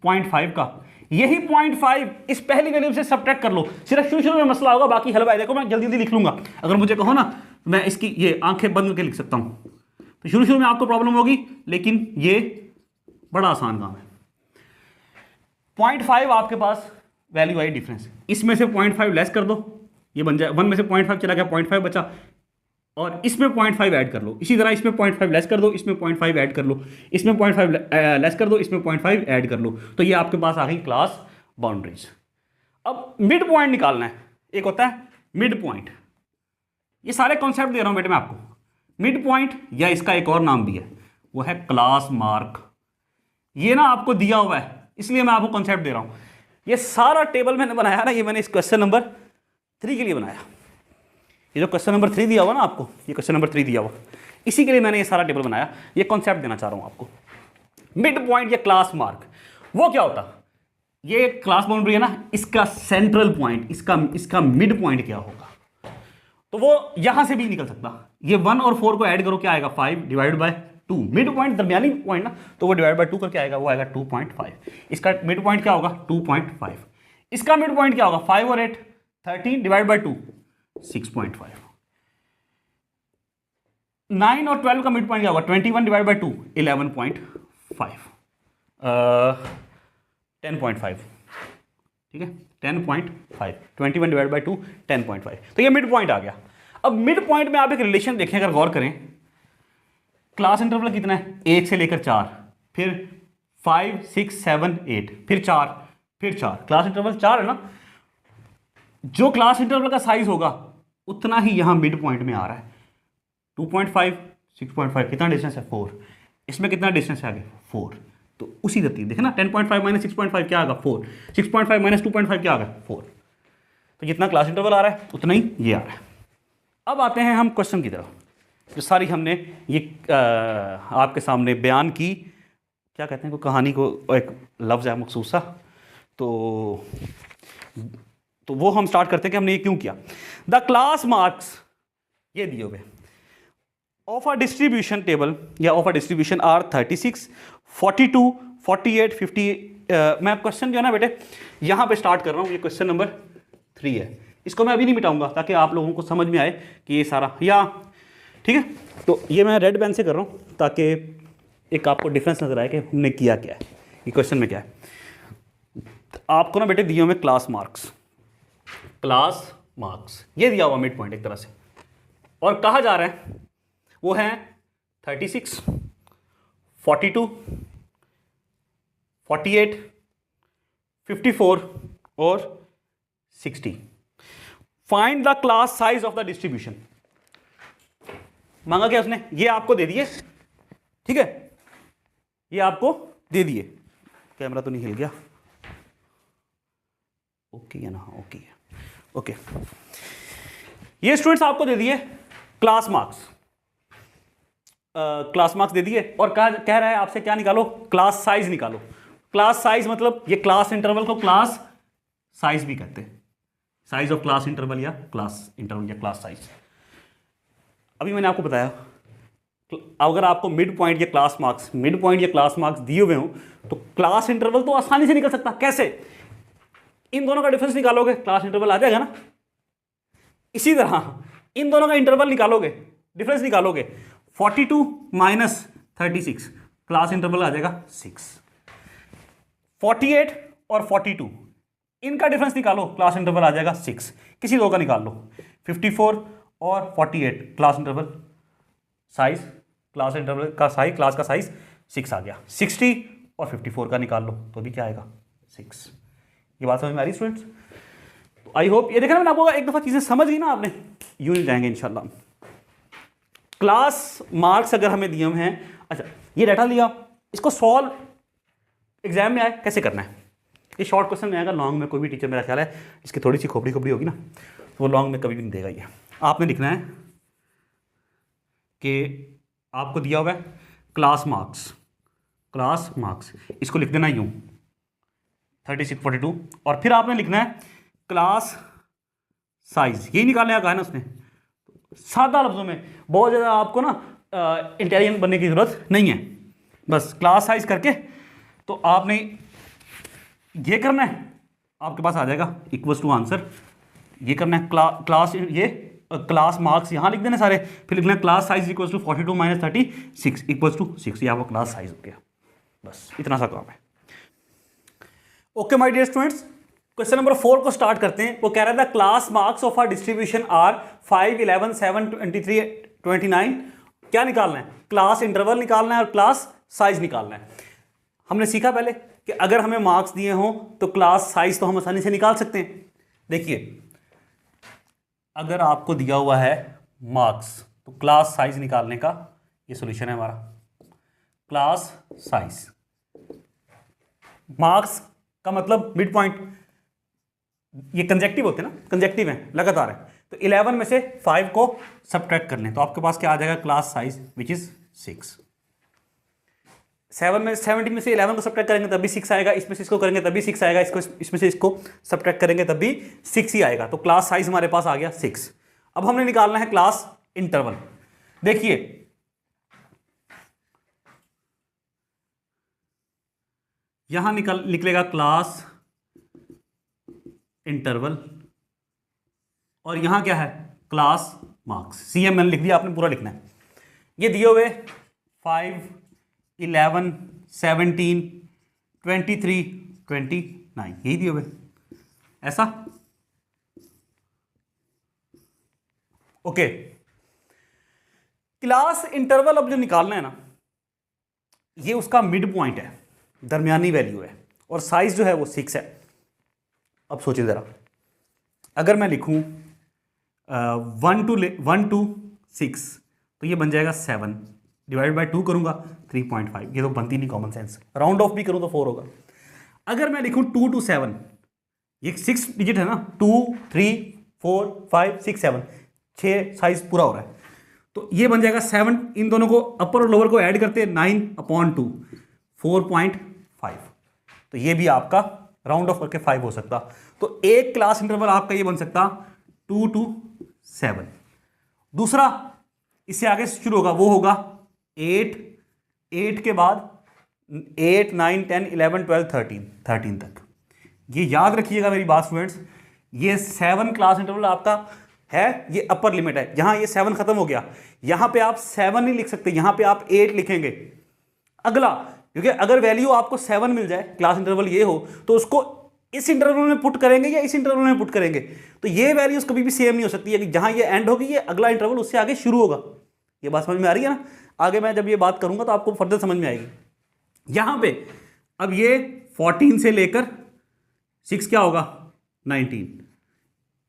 0.5 का। यही 0.5 इस पहली वैल्यू से सब्ट्रैक्ट कर लो। सिर्फ शुरू में मसला होगा, बाकी हलवा है। देखो मैं जल्दी लिख लूंगा, अगर मुझे कहो ना मैं इसकी ये आंखें बंद करके लिख सकता हूं। तो शुरू में आपको प्रॉब्लम होगी, लेकिन ये बड़ा आसान काम है। 0.5 आपके पास वैल्यू आई डिफरेंस, इसमें से 0.5 लेस कर दो, ये बन जाए 1 में से 0.5 चला गया, 0.5 बचा, और इसमें 0.5 ऐड कर लो। इसी तरह इसमें 0.5 लेस कर दो, इसमें 0.5 ऐड कर लो, इसमें 0.5 लेस कर दो, इसमें 0.5 ऐड कर लो। तो ये आपके पास आ गई क्लास बाउंड्रीज। अब मिड पॉइंट निकालना है, एक होता है मिड पॉइंट। ये सारे कॉन्सेप्ट दे रहा हूं बेटे मैं आपको। मिड पॉइंट या इसका एक और नाम भी है, वो है क्लास मार्क। ये ना आपको दिया हुआ है, इसलिए मैं आपको कॉन्सेप्ट दे रहा हूं। ये सारा टेबल मैंने बनाया ना, ये मैंने इस क्वेश्चन नंबर 3 के लिए बनाया। ये जो क्वेश्चन नंबर 3 दिया हुआ ना आपको, ये क्वेश्चन नंबर 3 दिया हुआ, इसी के लिए मैंने ये सारा टेबल बनाया। ये कॉन्सेप्ट देना चाह रहा हूं आपको। मिड पॉइंट या क्लास मार्क वो क्या होता, ये क्लास बाउंड्री है ना, इसका सेंट्रल पॉइंट, इसका मिड पॉइंट क्या होगा, तो वो यहां से भी निकल सकता। ये 1 और 4 को ऐड करो, क्या आएगा 5 डिवाइड बाय 2। मिड पॉइंट दरमियानी पॉइंट ना, तो वो डिवाइड बाय 2 करके आएगा, वो आएगा 2.5। इसका मिड पॉइंट क्या होगा 2.5। इसका मिड पॉइंट क्या होगा 5 और 8 13 डिवाइड बाय 2 6.5। 9 और 12 का मिड पॉइंट क्या होगा 21 डिवाइड बाय 2 11.5 10.5। ठीक है 10.5 21 डिवाइड बाय 2 10.5। तो ये मिड पॉइंट आ गया। अब मिड पॉइंट में आप एक रिलेशन देखें, अगर गौर करें, क्लास इंटरवल कितना है 1 से लेकर 4, फिर 5 6 7 8, फिर 4, फिर 4, क्लास इंटरवल 4 है ना। जो क्लास इंटरवल का साइज होगा उतना ही यहां मिड पॉइंट में आ रहा है। 2.5 6.5 कितना डिस्टेंस है 4, इसमें कितना डिस्टेंस है आगे 4। तो उसी तरतीब देखे ना 10.5 माइनस 6.5 क्या आएगा 4, 6.5 माइनस 2.5 क्या आ गया 4। तो जितना क्लास इंटरवल आ रहा है उतना ही ये आ रहा है। अब आते हैं हम क्वेश्चन की तरफ, जो सारी हमने ये आपके सामने बयान की, क्या कहते हैं को कहानी को, एक लफ्ज़ है मखसूसा, तो वो हम स्टार्ट करते हैं कि हमने ये क्यों किया। द क्लास मार्क्स ये दिए हुए ऑफ अ डिस्ट्रीब्यूशन टेबल या ऑफ अ डिस्ट्रीब्यूशन आर 36 42 48 50। मैं क्वेश्चन जो है ना बेटे यहाँ पे स्टार्ट कर रहा हूँ, ये क्वेश्चन नंबर 3 है। इसको मैं अभी नहीं मिटाऊंगा ताकि आप लोगों को समझ में आए कि ये सारा, या ठीक है, तो ये मैं रेड पेन से कर रहा हूँ ताकि एक आपको डिफरेंस नजर आए कि हमने किया क्या है, ये क्वेश्चन में क्या है। आपको ना बेटे दिए हुए क्लास मार्क्स ये दिया हुआ मिड पॉइंट एक तरह से, और कहा जा रहा है वो है 36 42 48 54 और 60। Find the class size of the distribution. मांगा क्या उसने, ये आपको दे दिए, ठीक है, ये आपको दे दिए। कैमरा तो नहीं हिल गया, ओके है ना, ओके है, ओके। ये स्टूडेंट्स आपको दे दिए क्लास मार्क्स दे दिए, और कह रहा है आपसे क्या निकालो, क्लास साइज निकालो। क्लास साइज मतलब ये क्लास इंटरवल को क्लास साइज भी कहते हैं, साइज ऑफ क्लास इंटरवल या क्लास इंटरवल या क्लास साइज। अभी मैंने आपको बताया अगर आपको मिड पॉइंट या क्लास मार्क्स दिए हुए हों तो क्लास इंटरवल तो आसानी से निकल सकता। कैसे, इन दोनों का डिफरेंस निकालोगे क्लास इंटरवल आ जाएगा ना। इसी तरह इन दोनों का इंटरवल निकालोगे, डिफरेंस निकालोगे, 42 माइनस 36 क्लास इंटरवल आ जाएगा 6। 48 और 42 इनका डिफरेंस निकालो, क्लास इंटरवल आ जाएगा 6। किसी दो का निकाल लो, 54 और 48 class interval size, class interval का साइज, क्लास का साइज 6 आ गया। 60 और 54 का निकाल लो तो भी क्या आएगा 6। ये बात समझ में आ रही स्टूडेंट्स? तो आई होप ये देखा ना मैंने आपको, एक दफा चीजें समझ गई ना आपने, यूं ही जाएंगे इंशाल्लाह। क्लास मार्क्स अगर हमें दिए हैं, अच्छा ये डाटा लिया, इसको सॉल्व एग्जाम में आए कैसे करना है। ये शॉर्ट क्वेश्चन में आएगा, लॉन्ग में कोई भी टीचर मेरा ख्याल है इसकी थोड़ी सी खोपड़ी होगी ना, तो वो लॉन्ग में कभी भी नहीं देगा। ये आपने लिखना है कि आपको दिया हुआ है क्लास मार्क्स, इसको लिख देना यूं 36 42, और फिर आपने लिखना है क्लास साइज, यही निकालने का कहा है ना उसने। सादा लफ्जों में, बहुत ज़्यादा आपको ना इंटेलिजेंट बनने की ज़रूरत नहीं है, बस क्लास साइज करके तो आपने ये करना है, आपके पास आ जाएगा इक्वल्स टू आंसर। ये करना है क्लास मार्क्स यहाँ लिख देना सारे, फिर लिखना है class size equals to 42 minus 36 equals to 6। ये आपका क्लास साइज हो गया, बस इतना सा काम है। Okay my dear students, question number 4 को स्टार्ट करते हैं। वो कह रहा था class marks of a distribution are 5 11 7 23 29। क्या निकालना है, क्लास इंटरवल निकालना है और क्लास साइज निकालना है। हमने सीखा पहले कि अगर हमें मार्क्स दिए हों तो क्लास साइज तो हम आसानी से निकाल सकते हैं। देखिए अगर आपको दिया हुआ है मार्क्स तो क्लास साइज निकालने का ये सॉल्यूशन है हमारा। क्लास साइज, मार्क्स का मतलब मिड पॉइंट, ये कंजेक्टिव होते हैं ना, कंजेक्टिव हैं, लगातार है। तो 11 में से 5 को सब्ट्रैक्ट कर लें तो आपके पास क्या आ जाएगा, क्लास साइज विच इज 6। 17 में से 11 को सब्ट्रैक्ट करेंगे तब भी 6 आएगा, इसमें से इसको करेंगे तब भी 6 आएगा, इसमें से इसको सब्ट्रैक्ट करेंगे तब भी 6 ही आएगा। तो क्लास साइज हमारे पास आ गया 6। अब हमने निकालना है क्लास इंटरवल। देखिए यहां निकलेगा क्लास इंटरवल और यहां क्या है, क्लास मार्क्स। CM मैंने लिख दिया, आपने पूरा लिखना है। ये दिए हुए 5, 11, 17, 23, 29 यही दिए हुए, ऐसा ओके। क्लास इंटरवल अब जो निकालना है ना, ये उसका मिड पॉइंट है, दरमियानी वैल्यू है, और साइज जो है वो 6 है। अब सोचिए ज़रा, अगर मैं लिखूं 1 to 6 तो ये बन जाएगा 7, डिवाइड बाय 2 करूंगा 3.5, ये तो बनती नहीं, कॉमन सेंस। राउंड ऑफ भी करूं तो 4 होगा। अगर मैं लिखूं 2 to 7, ये 6 डिजिट है ना, 2, 3, 4, 5, 6, 7, 6 साइज पूरा हो रहा है। तो ये बन जाएगा 7, इन दोनों को अपर और लोअर को ऐड करते हैं 9/2, 4.5। तो ये भी आपका राउंड ऑफ करके 5 हो सकता। तो एक क्लास इंटरवल आपका ये बन सकता 2 to 7। दूसरा इससे आगे शुरू होगा, वो होगा 8 के बाद 8, 9, 10, 11, 12, 13 तक। ये याद रखिएगा मेरी बात स्टूडेंट्स, ये 7 क्लास इंटरवल आपका है, ये अपर लिमिट है। यहां ये 7 खत्म हो गया, यहां पे आप 7 नहीं लिख सकते, यहां पे आप 8 लिखेंगे अगला, क्योंकि अगर वैल्यू आपको 7 मिल जाए, क्लास इंटरवल ये हो, तो उसको इस इंटरवल में पुट करेंगे या इस इंटरवल में पुट करेंगे, तो ये वैल्यूज कभी भी सेम नहीं हो सकती है कि जहां ये एंड होगी ये अगला इंटरवल उससे आगे शुरू होगा। ये बात समझ में आ रही है ना? आगे मैं जब ये बात करूंगा तो आपको फर्दर समझ में आएगी। यहां पे अब ये 14 से लेकर 6 क्या होगा, 19,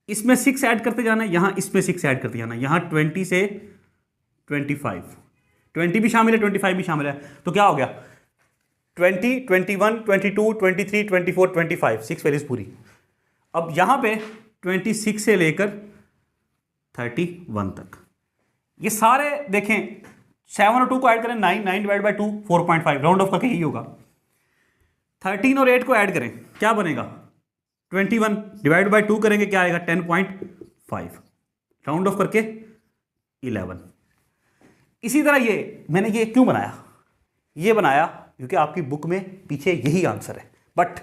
इसमें 6 ऐड करते जाना है, यहां इसमें 6 ऐड करते जाना है, यहां 20 से 25, 20 भी शामिल है, 25 भी शामिल है, तो क्या हो गया 20, 21, 22, 23, 24, 25, 6 वैल्यूज पूरी। अब यहां पे 26 से लेकर 31 तक, ये सारे देखें 7 और 2 को ऐड करें 9 डिवाइड बाई 2 4.5, राउंड ऑफ करके यही होगा। 13 और 8 को ऐड करें क्या बनेगा, 21 डिवाइड बाई 2 करेंगे क्या आएगा 10.5, राउंड ऑफ करके 11। इसी तरह ये मैंने ये क्यों बनाया, ये बनाया क्योंकि आपकी बुक में पीछे यही आंसर है, बट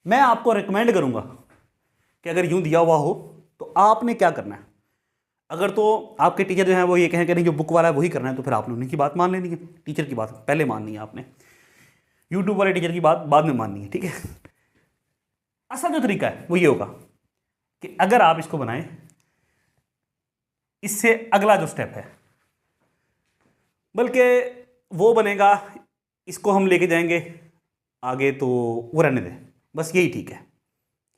मैं आपको रिकमेंड करूंगा कि अगर यूं दिया हुआ हो तो आपने क्या करना है। अगर तो आपके टीचर जो हैं वो ये कहें कि नहीं जो बुक वाला है वही करना है, तो फिर आपने उन्हीं की बात मान लेनी है, टीचर की बात पहले माननी है आपने, यूट्यूब वाले टीचर की बात बाद में माननी है, ठीक है। असल जो तरीका है वो ये होगा कि अगर आप इसको बनाएं, इससे अगला जो स्टेप है, बल्कि वो बनेगा, इसको हम लेके जाएंगे आगे, तो वो रहने दें, बस यही ठीक है,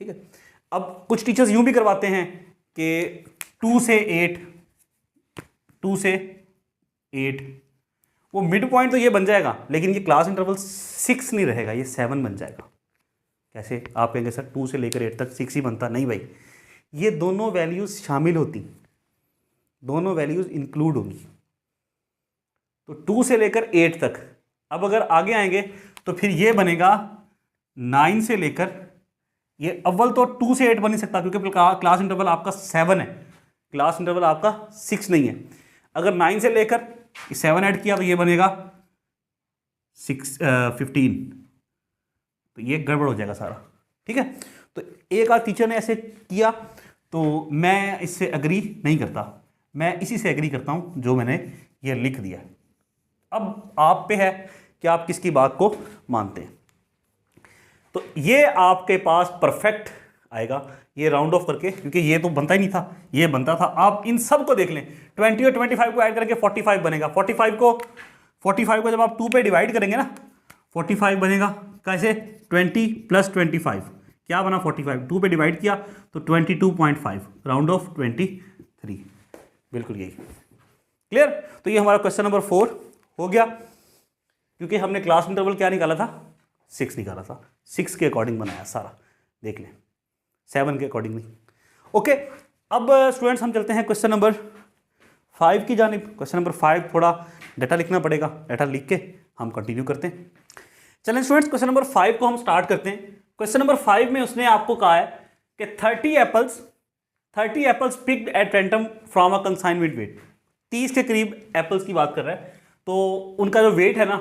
ठीक है। अब कुछ टीचर्स यूं भी करवाते हैं कि 2 से 8 वो मिड पॉइंट तो ये बन जाएगा, लेकिन ये क्लास इंटरवल 6 नहीं रहेगा, ये 7 बन जाएगा। कैसे? आप कहेंगे सर 2 से लेकर 8 तक 6 ही बनता, नहीं भाई, ये दोनों वैल्यूज शामिल होती, दोनों वैल्यूज इंक्लूड होंगी। तो 2 से लेकर 8 तक, अब अगर आगे आएंगे तो फिर ये बनेगा 9 से लेकर, ये अव्वल तो 2 से 8 बन नहीं सकता क्योंकि क्लास इंटरवल आपका 7 है, क्लास इंटरवल आपका 6 नहीं है। अगर 9 से लेकर 7 ऐड किया तो ये बनेगा 15, तो ये गड़बड़ हो जाएगा सारा, ठीक है। तो एक आध टीचर ने ऐसे किया तो मैं इससे एग्री नहीं करता, मैं इसी से एग्री करता हूं जो मैंने ये लिख दिया। अब आप पे है कि आप किसकी बात को मानते हैं। तो ये आपके पास परफेक्ट आएगा, ये राउंड ऑफ करके, क्योंकि ये तो बनता ही नहीं था, ये बनता था। आप इन सब को देख लें, 20 और 25 को ऐड करके 45 बनेगा। 45 को जब आप 2 पे डिवाइड करेंगे ना, 45 बनेगा कैसे, 20 + 25 क्या बना 45, 2 पे डिवाइड किया तो 22.5, राउंड ऑफ 23, बिल्कुल यही। क्लियर? तो ये हमारा क्वेश्चन नंबर 4 हो गया, क्योंकि हमने क्लास इंटरवल क्या निकाला था, 6 निकाला था, 6 के अकॉर्डिंग बनाया सारा, देख लें, 7 के अकॉर्डिंग नहीं। ओके, अब स्टूडेंट्स हम चलते हैं क्वेश्चन नंबर 5 की जानिब। क्वेश्चन नंबर 5 थोड़ा डाटा लिखना पड़ेगा, डाटा लिख के हम कंटिन्यू करते हैं। चलें स्टूडेंट्स, क्वेश्चन नंबर 5 को हम स्टार्ट करते हैं। क्वेश्चन नंबर 5 में उसने आपको कहा है कि 30 apples picked at random from a consignment weight. 30 के करीब एप्पल्स की बात कर रहा है, तो उनका जो वेट है ना,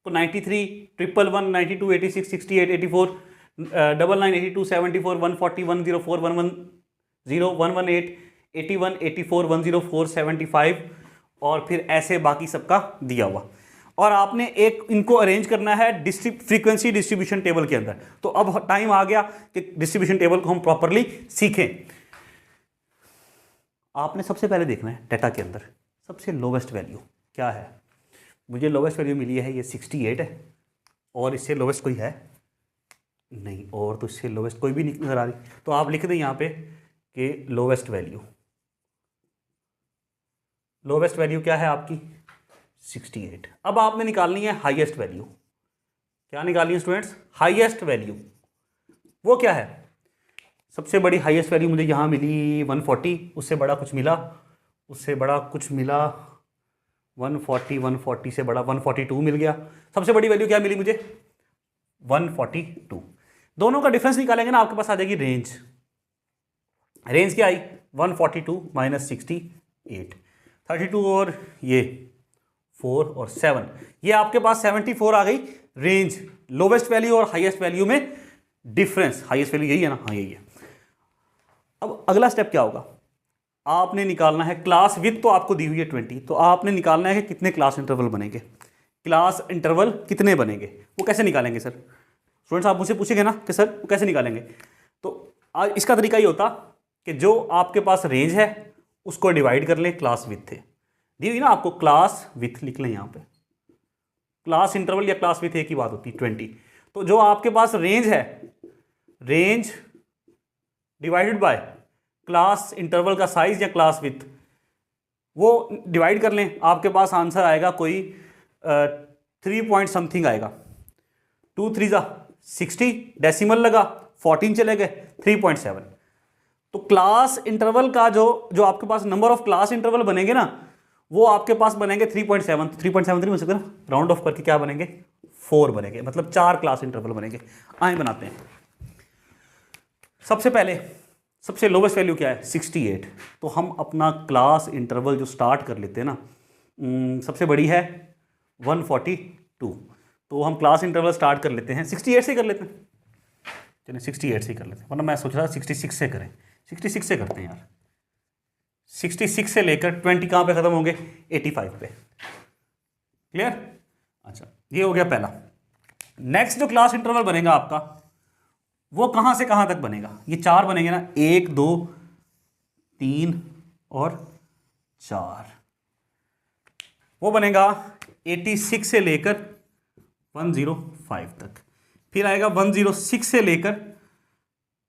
तो 93, 111, 92, 86, 68, 84, 99, 82, 74, 140, 104, 110, 118, 81, 84, 104, 75 और फिर ऐसे बाकी सबका दिया हुआ। और आपने एक इनको अरेंज करना है फ्रीक्वेंसी डिस्ट्रीब्यूशन टेबल के अंदर। तो अब टाइम आ गया कि डिस्ट्रीब्यूशन टेबल को हम प्रॉपरली सीखें। आपने सबसे पहले देखना है डाटा के अंदर सबसे लोवेस्ट वैल्यू क्या है। मुझे लोवेस्ट वैल्यू मिली है, ये 68 है, और इससे लोवेस्ट कोई है नहीं, और तो इससे लोवेस्ट कोई भी नहीं नजर आ रही। तो आप लिख दें यहाँ पे कि लोवेस्ट वैल्यू क्या है आपकी, 68। अब आपने निकालनी है हाईएस्ट वैल्यू। क्या निकालनी है स्टूडेंट्स, हाईएस्ट वैल्यू। वो क्या है, सबसे बड़ी हाईएस्ट वैल्यू मुझे यहाँ मिली 140, उससे बड़ा कुछ मिला, 140 से बड़ा 142 मिल गया। सबसे बड़ी वैल्यू क्या मिली मुझे, 142। दोनों का डिफरेंस निकालेंगे ना, आपके पास आ जाएगी रेंज क्या आई, 142 माइनस 68, 32 और ये 4 और 7, ये आपके पास 74 आ गई रेंज। लोवेस्ट वैल्यू और हाईएस्ट वैल्यू में डिफरेंस, हाईएस्ट वैल्यू यही है ना, हाँ यही है। अब अगला स्टेप क्या होगा, आपने निकालना है क्लास विथ, तो आपको दी हुई है 20, तो आपने निकालना है कि कितने क्लास इंटरवल बनेंगे, क्लास इंटरवल कितने बनेंगे। वो कैसे निकालेंगे सर, स्टूडेंट्स आप मुझसे पूछेंगे ना कि सर वो कैसे निकालेंगे, तो इसका तरीका ये होता कि जो आपके पास रेंज है उसको डिवाइड कर लें क्लास विथ थे, दी हुई ना आपको, क्लास विथ लिख लें यहाँ पे, क्लास इंटरवल या क्लास विथ एक ही बात होती है 20। तो जो आपके पास रेंज है, range divided by class interval का साइज या क्लास विथ, वो डिवाइड कर लें, आपके पास आंसर आएगा कोई 3 पॉइंट समथिंग आएगा। 2 3 60, डेसिमल लगा 14 चले गए, 3.7। तो क्लास इंटरवल का जो आपके पास नंबर ऑफ क्लास इंटरवल बनेंगे ना, वो आपके पास बनेंगे 3.7। 3.73 बन सकते ना, राउंड ऑफ करके क्या बनेंगे, 4 बनेंगे, मतलब 4 क्लास इंटरवल बनेंगे। आए बनाते हैं। सबसे पहले सबसे लोवेस्ट वैल्यू क्या है, 68। तो हम अपना क्लास इंटरवल जो स्टार्ट कर लेते हैं ना, सबसे बड़ी है 142, तो हम क्लास इंटरवल स्टार्ट कर लेते हैं 68 से कर लेते हैं, चलिए 68 से कर लेते हैं, वरना मैं सोच रहा था 66 से करें, 66 से करते हैं यार। 66 से लेकर 20 कहाँ पे ख़त्म होंगे, 85 पे। क्लियर, अच्छा ये हो गया पहला। नेक्स्ट जो क्लास इंटरवल बनेगा आपका, वो कहाँ से कहाँ तक बनेगा, ये 4 बनेंगे ना, 1 2 3 और 4, वो बनेगा 86 से लेकर 105 तक, फिर आएगा 106 से लेकर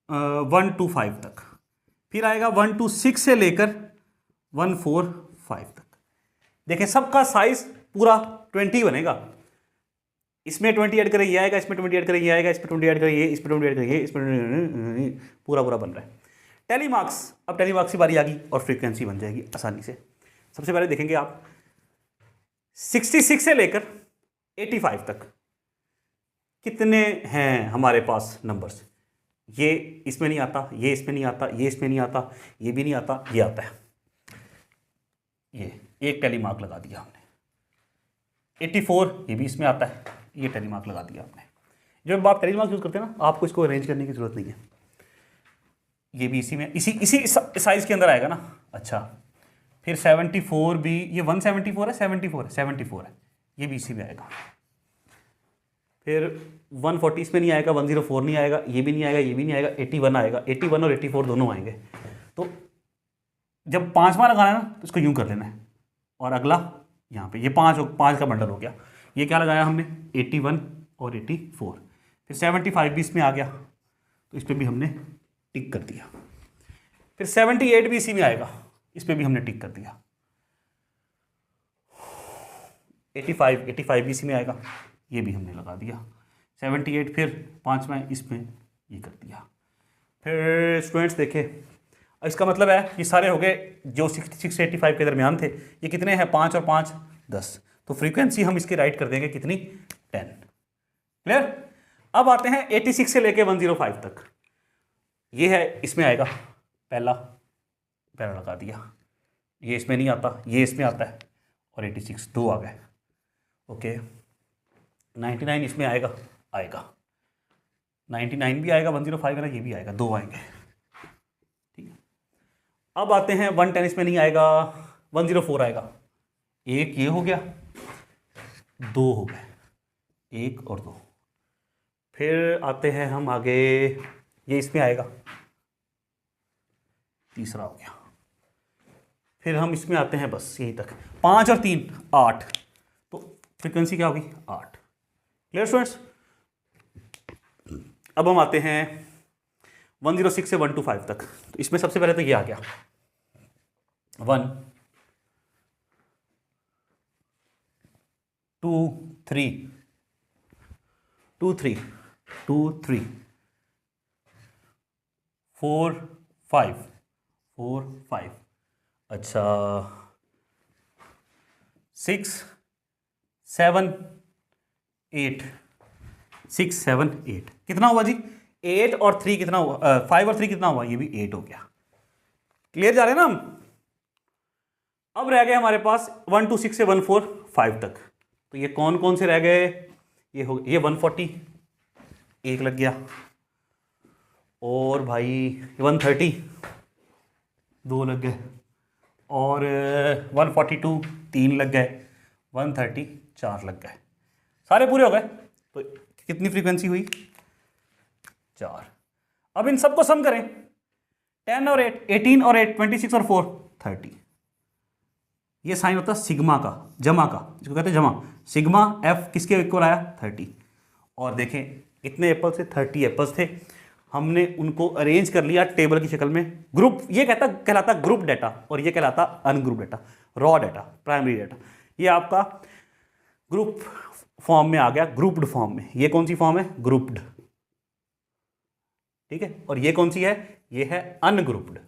125 तक, फिर आएगा 126 से लेकर 145 तक। देखें सबका साइज पूरा 20 बनेगा, इसमें 20 ऐड करें ये आएगा, इसमें 20 ऐड करें ये आएगा, इसमें 20 ऐड करें ये, इसमें 20 ऐड करें ये, इसमें पूरा बन रहा है। टेली मार्क्स, अब टेली मार्क्स की बारी आ गई और फ्रीक्वेंसी बन जाएगी आसानी से। सबसे पहले देखेंगे आप 66 से लेकर 85 तक कितने हैं हमारे पास नंबर्स, ये इसमें नहीं आता, ये इसमें नहीं आता, ये इसमें नहीं आता, ये भी नहीं आता, ये आता है, ये एक टेली मार्क लगा दिया हमने। 84 ये भी इसमें आता है, ये टेली मार्क लगा दिया आपने। जब आप टेली मार्क यूज़ करते हैं ना, आपको इसको अरेंज करने की जरूरत नहीं है, ये भी इसी में इसी साइज़ के अंदर आएगा ना। अच्छा फिर 74 भी, ये 174 है, 74 है, ये भी इसी में आएगा। फिर 140 इसमें नहीं आएगा, 104 नहीं आएगा, ये भी नहीं आएगा, ये भी नहीं आएगा, 81 आएगा, 81 और 84 दोनों आएंगे। तो जब 5वां लगाना है ना, तो इसको यूँ कर लेना है, और अगला यहाँ पे ये 5 का बंडल हो गया। ये क्या लगाया हमने, 81 और 84, फिर 75 भी इसमें आ गया, तो इस पर भी हमने टिक कर दिया। फिर 78 भी इसी में आएगा, इस पर भी हमने टिक कर दिया। 85 भी इसी में आएगा, ये भी हमने लगा दिया। 78, फिर 5 में इसमें ये कर दिया। फिर स्टूडेंट्स देखे, इसका मतलब है ये सारे हो गए जो 66 85 के दरमियान थे। ये कितने हैं? 5 और 5 10। तो फ्रीक्वेंसी हम इसकी राइट कर देंगे कितनी? 10। क्लियर? अब आते हैं 86 से लेके 105 तक। ये है, इसमें आएगा पहला लगा दिया, ये इसमें नहीं आता, ये इसमें आता है, और 86 दो आ गए। ओके, 99 इसमें आएगा 99 भी आएगा, 105 है ना, ये भी आएगा, दो आएंगे। ठीक है, अब आते हैं 110, इसमें नहीं आएगा, 104 आएगा। एक ये हो गया, दो हो गए, एक और दो। फिर आते हैं हम आगे, ये इसमें आएगा, तीसरा हो गया। फिर हम इसमें आते हैं बस यहीं तक, 5 और 3 8, तो फ्रीक्वेंसी क्या होगी? 8। Clear students? अब हम आते हैं 106 से 125 तक। तो इसमें सबसे पहले तो ये आ गया 1 2 3 2 3 2 3 4 5 4 5, अच्छा 6 7 8 6 7 8, कितना हुआ जी? 8 और 3 कितना हुआ? 5 और 3 कितना हुआ? ये भी 8 हो गया। क्लियर जा रहे हैं ना हम? अब रह गए हमारे पास 126 से 145 तक। तो ये कौन कौन से रह गए? ये हो, ये 140 एक लग गया, और भाई 130 दो लग गए, और 142 तीन लग गए, 130 चार लग गए, सारे पूरे हो गए। तो कितनी फ्रीक्वेंसी हुई? 4। अब इन सबको सम करें, 10 और 8 18 और 8 26 और 4 30। ये साइन होता है सिग्मा का, जमा का, जिसको कहते हैं जमा। सिग्मा एफ किसके इक्वल आया? 30। और देखें इतने एप्पल थे, 30 एप्पल्स थे, हमने उनको अरेंज कर लिया टेबल की शक्ल में। ग्रुप ये कहलाता ग्रुप डाटा, और ये कहलाता ungroup data, raw data, primary data. ये आपका ग्रुप फॉर्म में आ गया, ग्रुप्ड फॉर्म में। ये कौन सी फॉर्म है? ग्रुप्ड। ठीक है, और ये कौन सी है? ये है अनग्रुप्ड।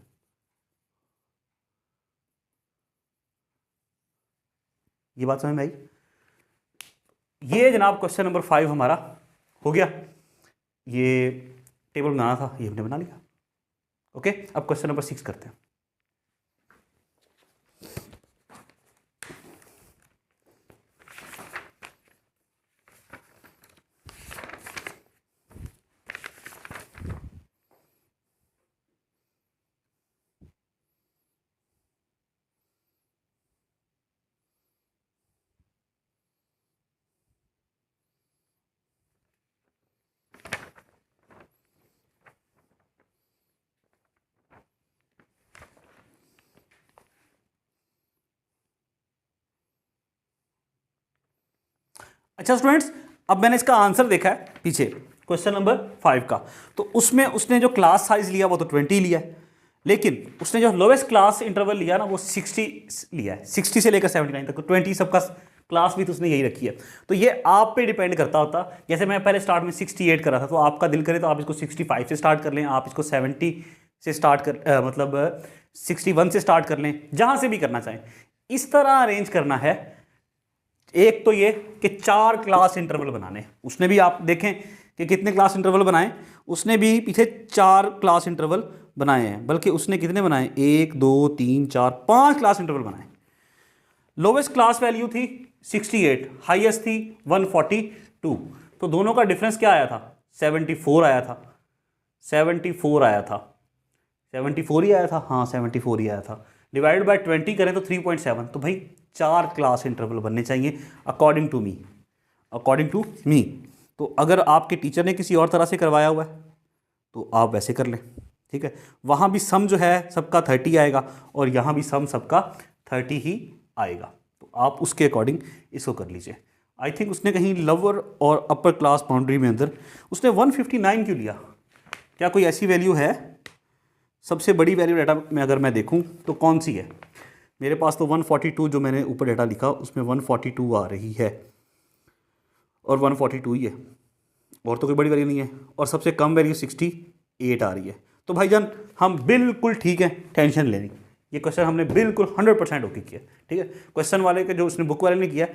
ये बात समझ में आई? ये जनाब क्वेश्चन नंबर 5 हमारा हो गया। ये टेबल बनाना था, ये हमने बना लिया। ओके, अब क्वेश्चन नंबर 6 करते हैं। अच्छा स्टूडेंट्स, अब मैंने इसका आंसर देखा है पीछे क्वेश्चन नंबर 5 का। तो उसमें उसने जो क्लास साइज लिया वो तो 20 लिया है, लेकिन उसने जो लोवेस्ट क्लास इंटरवल लिया ना वो 60 लिया है, 60 से लेकर 79 तक। तो 20 सबका क्लास भी तो उसने यही रखी है। तो ये आप पे डिपेंड करता होता। जैसे मैं पहले स्टार्ट में 68 कर रहा था, तो आपका दिल करे तो आप इसको 65 से स्टार्ट कर लें, आप इसको 70 से स्टार्ट कर मतलब 61 से स्टार्ट कर लें, जहाँ से भी करना चाहें। इस तरह अरेंज करना है। एक तो ये कि 4 क्लास इंटरवल बनाने, उसने भी आप देखें कि कितने क्लास इंटरवल बनाए, उसने भी पीछे 4 क्लास इंटरवल बनाए हैं। बल्कि उसने कितने बनाए? 1 2 3 4 5 क्लास इंटरवल बनाए। लोवेस्ट क्लास वैल्यू थी 68, हाईएस्ट थी 142। तो दोनों का डिफरेंस क्या आया था? 74 आया था, 74 आया था, 74 ही आया था, हाँ 74 ही आया था। डिवाइड बाय 20 करें तो 3.7। तो भाई 4 क्लास इंटरवल बनने चाहिए अकॉर्डिंग टू मी। तो अगर आपके टीचर ने किसी और तरह से करवाया हुआ है तो आप वैसे कर लें, ठीक है। वहाँ भी सम जो है सबका 30 आएगा, और यहाँ भी सम सबका 30 ही आएगा। तो आप उसके अकॉर्डिंग इसको कर लीजिए। आई थिंक उसने कहीं लोअर और अपर क्लास बाउंड्री में अंदर उसने 159 क्यों लिया? क्या कोई ऐसी वैल्यू है? सबसे बड़ी वैल्यू डाटा में अगर मैं देखूं तो कौन सी है? मेरे पास तो 142 जो मैंने ऊपर डाटा लिखा उसमें 142 आ रही है, और 142 ही है। और तो कोई बड़ी वैल्यू नहीं है, और सबसे कम वैल्यू 68 आ रही है। तो भाईजान हम बिल्कुल ठीक है, टेंशन लेनी। ये क्वेश्चन हमने बिल्कुल 100% ओके किया, ठीक है। क्वेश्चन वाले के जो उसने बुक वाले ने किया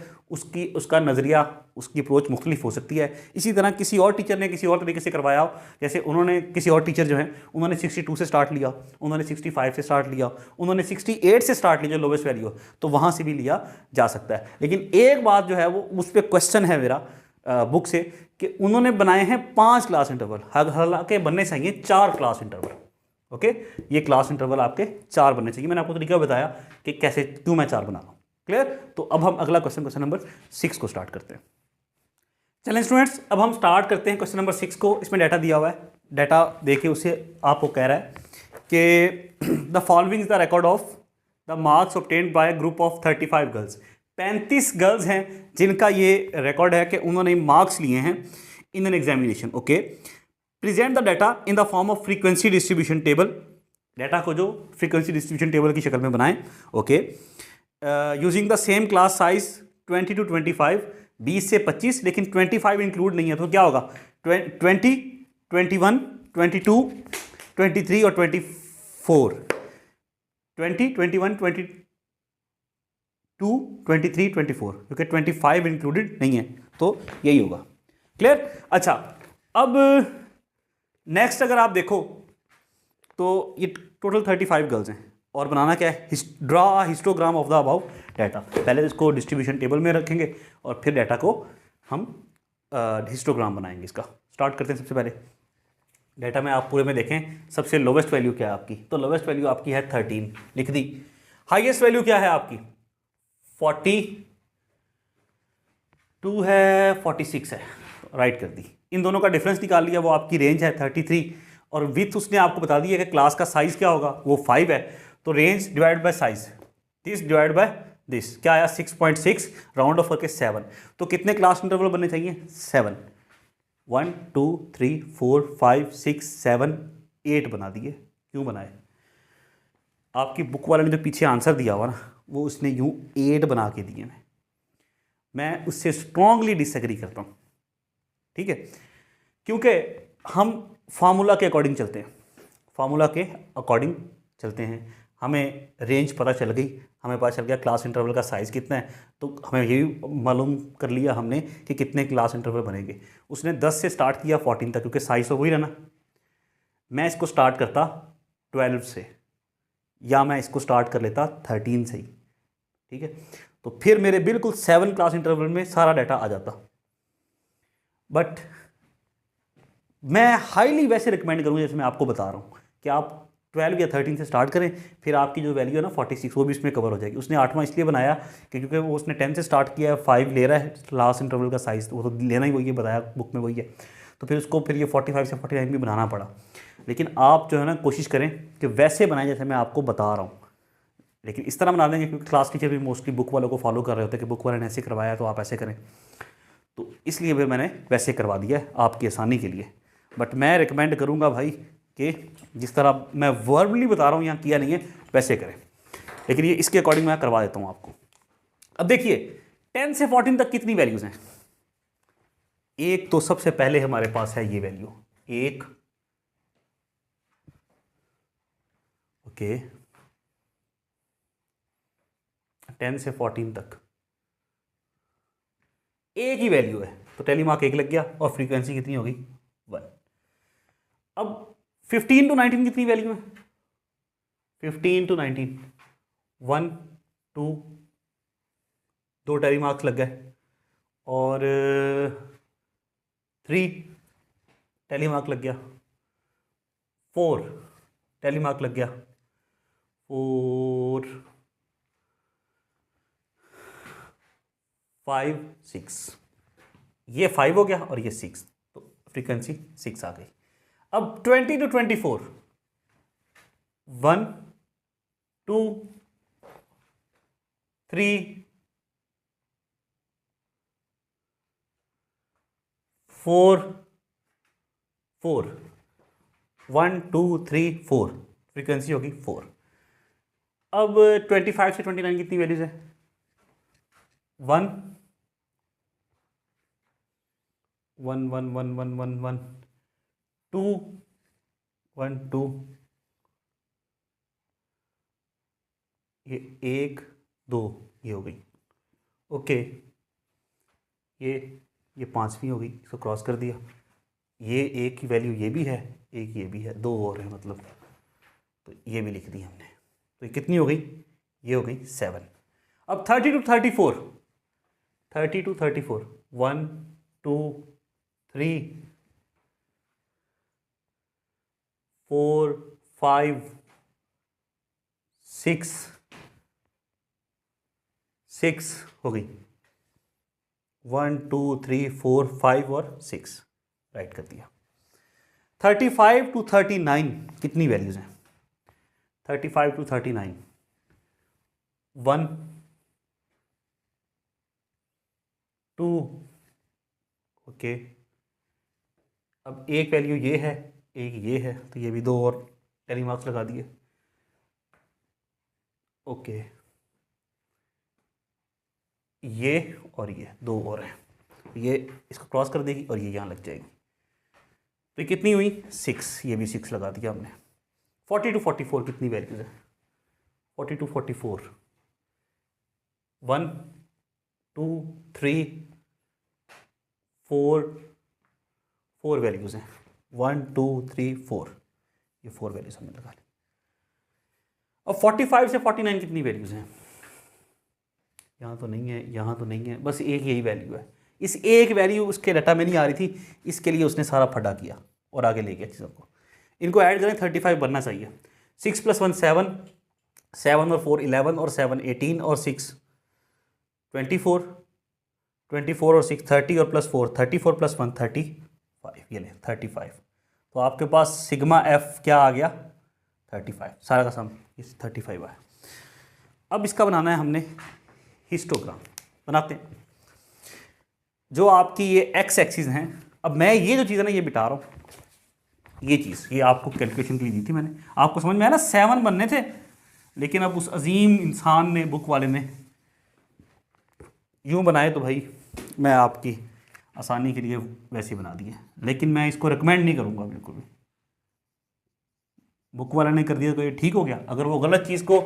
उसका नज़रिया, उसकी अप्रोच मुख्तलिफ हो सकती है। इसी तरह किसी और टीचर ने किसी और तरीके से करवाया हो, जैसे उन्होंने किसी और टीचर जो है उन्होंने 62 से स्टार्ट लिया, उन्होंने 65 से स्टार्ट लिया, उन्होंने 68 से स्टार्ट लिया जो लोवेस्ट वैल्यू हो, तो वहाँ से भी लिया जा सकता है। लेकिन एक बात जो है वो उस पर क्वेश्चन है मेरा बुक से कि उन्होंने बनाए हैं 5 क्लास इंटरवल, हालांकि बनने चाहिए 4 क्लास इंटरवल। ओके, ये क्लास इंटरवल आपके 4 बनने चाहिए। मैंने आपको तरीका बताया कि कैसे, क्यों मैं 4 बना रहा हूँ। क्लियर? तो अब हम अगला क्वेश्चन नंबर 6 को स्टार्ट करते हैं। चलें स्टूडेंट्स, अब हम स्टार्ट करते हैं क्वेश्चन नंबर 6 को। इसमें डाटा दिया हुआ है, डाटा देखिए उसे आपको कह रहा है कि the following is the record of the marks obtained by group of 35 girls. 35 girls हैं जिनका ये रिकॉर्ड है कि उन्होंने मार्क्स लिए हैं in an examination. Okay, present the data in the form of frequency distribution table. Data को जो फ्रीक्वेंसी डिस्ट्रीब्यूशन टेबल की शक्ल में बनाएं। Okay, using the same class size 20 to 25, 20 से 25, लेकिन 25 इंक्लूड नहीं है, तो क्या होगा 20, 21, 22, 23 और 24। 20, 21, 22, 23, 24, क्योंकि 25 इंक्लूडेड नहीं है, तो यही होगा। क्लियर? अच्छा, अब नेक्स्ट अगर आप देखो तो ये टोटल 35 गर्ल्स हैं, और बनाना क्या है, draw histogram of the above data. पहले इसको डिस्ट्रीब्यूशन टेबल में रखेंगे और फिर डाटा को हम हिस्टोग्राम बनाएंगे। इसका स्टार्ट करते हैं। सबसे पहले डाटा में आप पूरे में देखें, सबसे लोवेस्ट वैल्यू क्या है आपकी, तो लोवेस्ट वैल्यू आपकी है 13, लिख दी। हाईएस्ट वैल्यू क्या है आपकी 42 है, 46 है, राइट कर दी। इन दोनों का डिफरेंस निकाल लिया, वो आपकी रेंज है 33, और विथ उसने आपको बता दिया कि क्लास का साइज क्या होगा, वो 5 है। तो range divide by size, this divide by this, क्या आया 6.6, राउंड ऑफ करके 7। तो कितने क्लास इंटरवल बनने चाहिए 7। 1 2 3 4 5 6 7 8 बना दिए। क्यों बनाए? आपकी बुक वाले ने जो पीछे आंसर दिया हुआ ना, वो उसने यूं 8 बना के दिए। मैं उससे स्ट्रांगली डिसएग्री करता हूँ, ठीक है, क्योंकि हम फार्मूला के अकॉर्डिंग चलते हैं, फार्मूला के अकॉर्डिंग चलते हैं। हमें रेंज पता चल गई, हमें पता चल गया क्लास इंटरवल का साइज़ कितना है, तो हमें ये भी मालूम कर लिया हमने कि कितने क्लास इंटरवल बनेंगे। उसने 10 से स्टार्ट किया 14 तक, क्योंकि साइज़ तो वही रहना। मैं इसको स्टार्ट करता 12 से, या मैं इसको स्टार्ट कर लेता 13 से ही, ठीक है, तो फिर मेरे बिल्कुल 7 क्लास इंटरवल में सारा डाटा आ जाता। बट मैं हाईली वैसे रिकमेंड करूँगा, जैसे मैं आपको बता रहा हूँ, कि आप 12 या 13 से स्टार्ट करें, फिर आपकी जो वैल्यू है ना 46, वो भी इसमें कवर हो जाएगी। उसने 8वां इसलिए बनाया कि क्योंकि वो उसने 10 से स्टार्ट किया है, 5 ले रहा है लास्ट इंटरवल का साइज़, वो तो लेना ही वही है, बताया बुक में वही है। तो फिर उसको फिर ये 45 से 49 भी बनाना पड़ा। लेकिन आप जो है ना कोशिश करें कि वैसे बनाएं जैसे मैं आपको बता रहा हूँ, लेकिन इस तरह बना देंगे, क्योंकि क्लास टीचर भी मोस्टली बुक वालों को फॉलो कर रहे होते हैं कि बुक वाले ने ऐसे करवाया तो आप ऐसे करें, तो इसलिए भी मैंने वैसे करवा दिया है आपकी आसानी के लिए। बट मैं रिकमेंड करूँगा भाई कि जिस तरह मैं वर्बली बता रहा हूँ, यहाँ किया नहीं है, वैसे करें। लेकिन ये इसके अकॉर्डिंग मैं करवा देता हूँ आपको। अब देखिए 10 से 14 तक कितनी वैल्यूज़ हैं। एक तो सबसे पहले हमारे पास है ये वैल्यू 1, ओके, 10 से 14 तक एक ही वैल्यू है, तो टेली मार्क 1 लग गया, और फ्रीक्वेंसी कितनी होगी 1। अब 15 to 19 कितनी वैल्यू है, 15 to 19, 1 2, 2 टेली मार्क्स लग गए, और 3 टेली मार्क लग गया, 4 टेली मार्क लग गया, 4 5 6, ये 5 हो गया और ये 6, तो फ्रीक्वेंसी 6 आ गई। अब 20 to 24, 1 2 3 4 4, 1 2 3 4, फ्रीक्वेंसी होगी 4। अब 25 से 29 कितनी वैल्यूज है, 1 1 1 1 1 1 1 2 1 2, ये 1 2, ये हो गई। ओके, ये 5वीं हो गई, इसको क्रॉस कर दिया। ये एक की वैल्यू ये भी है, एक ये भी है, 2 और है मतलब, तो ये भी लिख दी हमने। तो ये कितनी हो गई? ये हो गई 7। अब 30 to 34, 30 to 34, 1 2 3 4 5 6 हो गई। 1 2 3 4 5 और 6 राइट कर दिया। 35 to 39 कितनी वैल्यूज हैं? 35 to 39, 1 2, ओके। अब एक वैल्यू ये है, एक ये है, तो ये भी 2 और टेली मार्क्स लगा दिए। ओके, ये और ये 2 और हैं, ये इसको क्रॉस कर देगी और ये यहाँ लग जाएगी। तो ये कितनी हुई? 6, ये भी 6 लगा दिया हमने। 40 to 44 कितनी वैल्यूज है? 40 to 44, 1 2 3 4 वैल्यूज हैं। 1 2 3 4, ये 4 वैल्यूज हमने लगा ली। अब 45 से 49 कितनी वैल्यूज हैं? यहाँ तो नहीं है, यहाँ तो नहीं है, बस एक यही वैल्यू है। इस एक वैल्यू उसके डाटा में नहीं आ रही थी, इसके लिए उसने सारा फटा किया और आगे ले गया चीज़ों को। इनको ऐड करें, 35 बनना चाहिए। 6 + 1 7, 7 और 4 11 और 7 18 और 6 24, 24 और 6 30 और +4 34 + 1 35, ये ले 35। तो आपके पास सिग्मा एफ क्या आ गया? 35, सारा का सम इस 35 आया। अब इसका बनाना है हमने हिस्टोग्राम। बनाते हैं। जो आपकी ये एक्स एक्सिस हैं, अब मैं ये जो चीज़ है ना ये बिठा रहा हूँ, ये चीज़ ये आपको कैलकुलेशन के लिए दी थी मैंने, आपको समझ में आया ना? 7 बनने थे, लेकिन अब उस अजीम इंसान ने, बुक वाले ने यूँ बनाए, तो भाई मैं आपकी आसानी के लिए वैसे बना दिए, लेकिन मैं इसको रिकमेंड नहीं करूँगा बिल्कुल भी। बुक वाला ने कर दिया तो ये ठीक हो गया, अगर वो गलत चीज़ को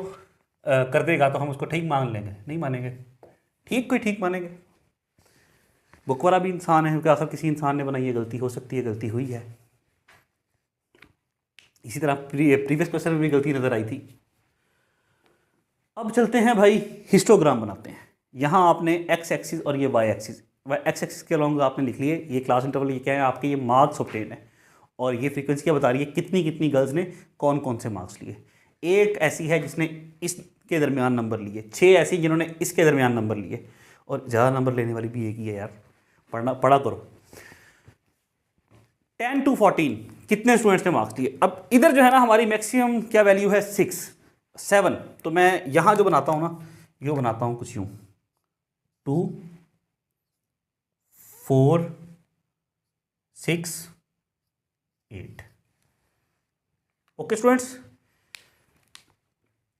कर देगा तो हम उसको ठीक मान लेंगे? नहीं मानेंगे। ठीक कोई ठीक मानेंगे? बुक वाला भी इंसान है, क्योंकि आखिर किसी इंसान ने बनाई है, गलती हो सकती है, गलती हुई है। इसी तरह प्रीवियस क्वेश्चन में भी गलती नज़र आई थी। अब चलते हैं भाई, हिस्टोग्राम बनाते हैं। यहाँ आपने एक्स एक्सिस और ये वाई एक्सिस, एक्स एक्सिस के अलॉन्ग आपने लिख लिए ये क्लास इंटरवल, ये क्या है आपके? ये मार्क्स ऑब्टेन है, और ये फ्रीक्वेंसी क्या बता रही है कितनी कितनी गर्ल्स ने कौन कौन से मार्क्स लिए। एक ऐसी है जिसने इसके दरमियान नंबर लिए, 6 ऐसी जिन्होंने इसके दरमियान नंबर लिए, और ज़्यादा नंबर लेने वाली भी एक ही है यार, पढ़ा करो। 10 to 14 कितने स्टूडेंट्स ने मार्क्स लिए। अब इधर जो है ना हमारी मैक्सिमम क्या वैल्यू है? 6 7, तो मैं यहाँ जो बनाता हूँ ना, यो बनाता हूँ कुछ यूँ, 2 4 6 8। ओके स्टूडेंट्स,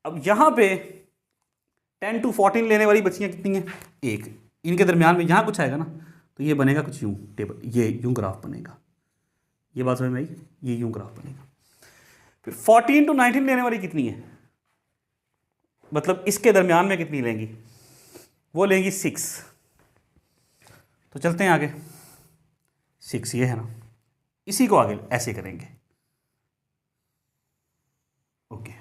अब यहाँ पे 10 to 14 लेने वाली बच्चियाँ कितनी हैं? एक। इनके दरमियान में यहाँ कुछ आएगा ना, तो ये बनेगा कुछ यूँ टेबल, ये यूँ ग्राफ बनेगा। ये बात समझ में आई? ये यूँ ग्राफ बनेगा। फिर 14 to 19 लेने वाली कितनी है? मतलब इसके दरमियान में कितनी लेंगी? वो लेंगी 6। तो चलते हैं आगे। 6 ये है ना, इसी को आगे ऐसे करेंगे। ओके,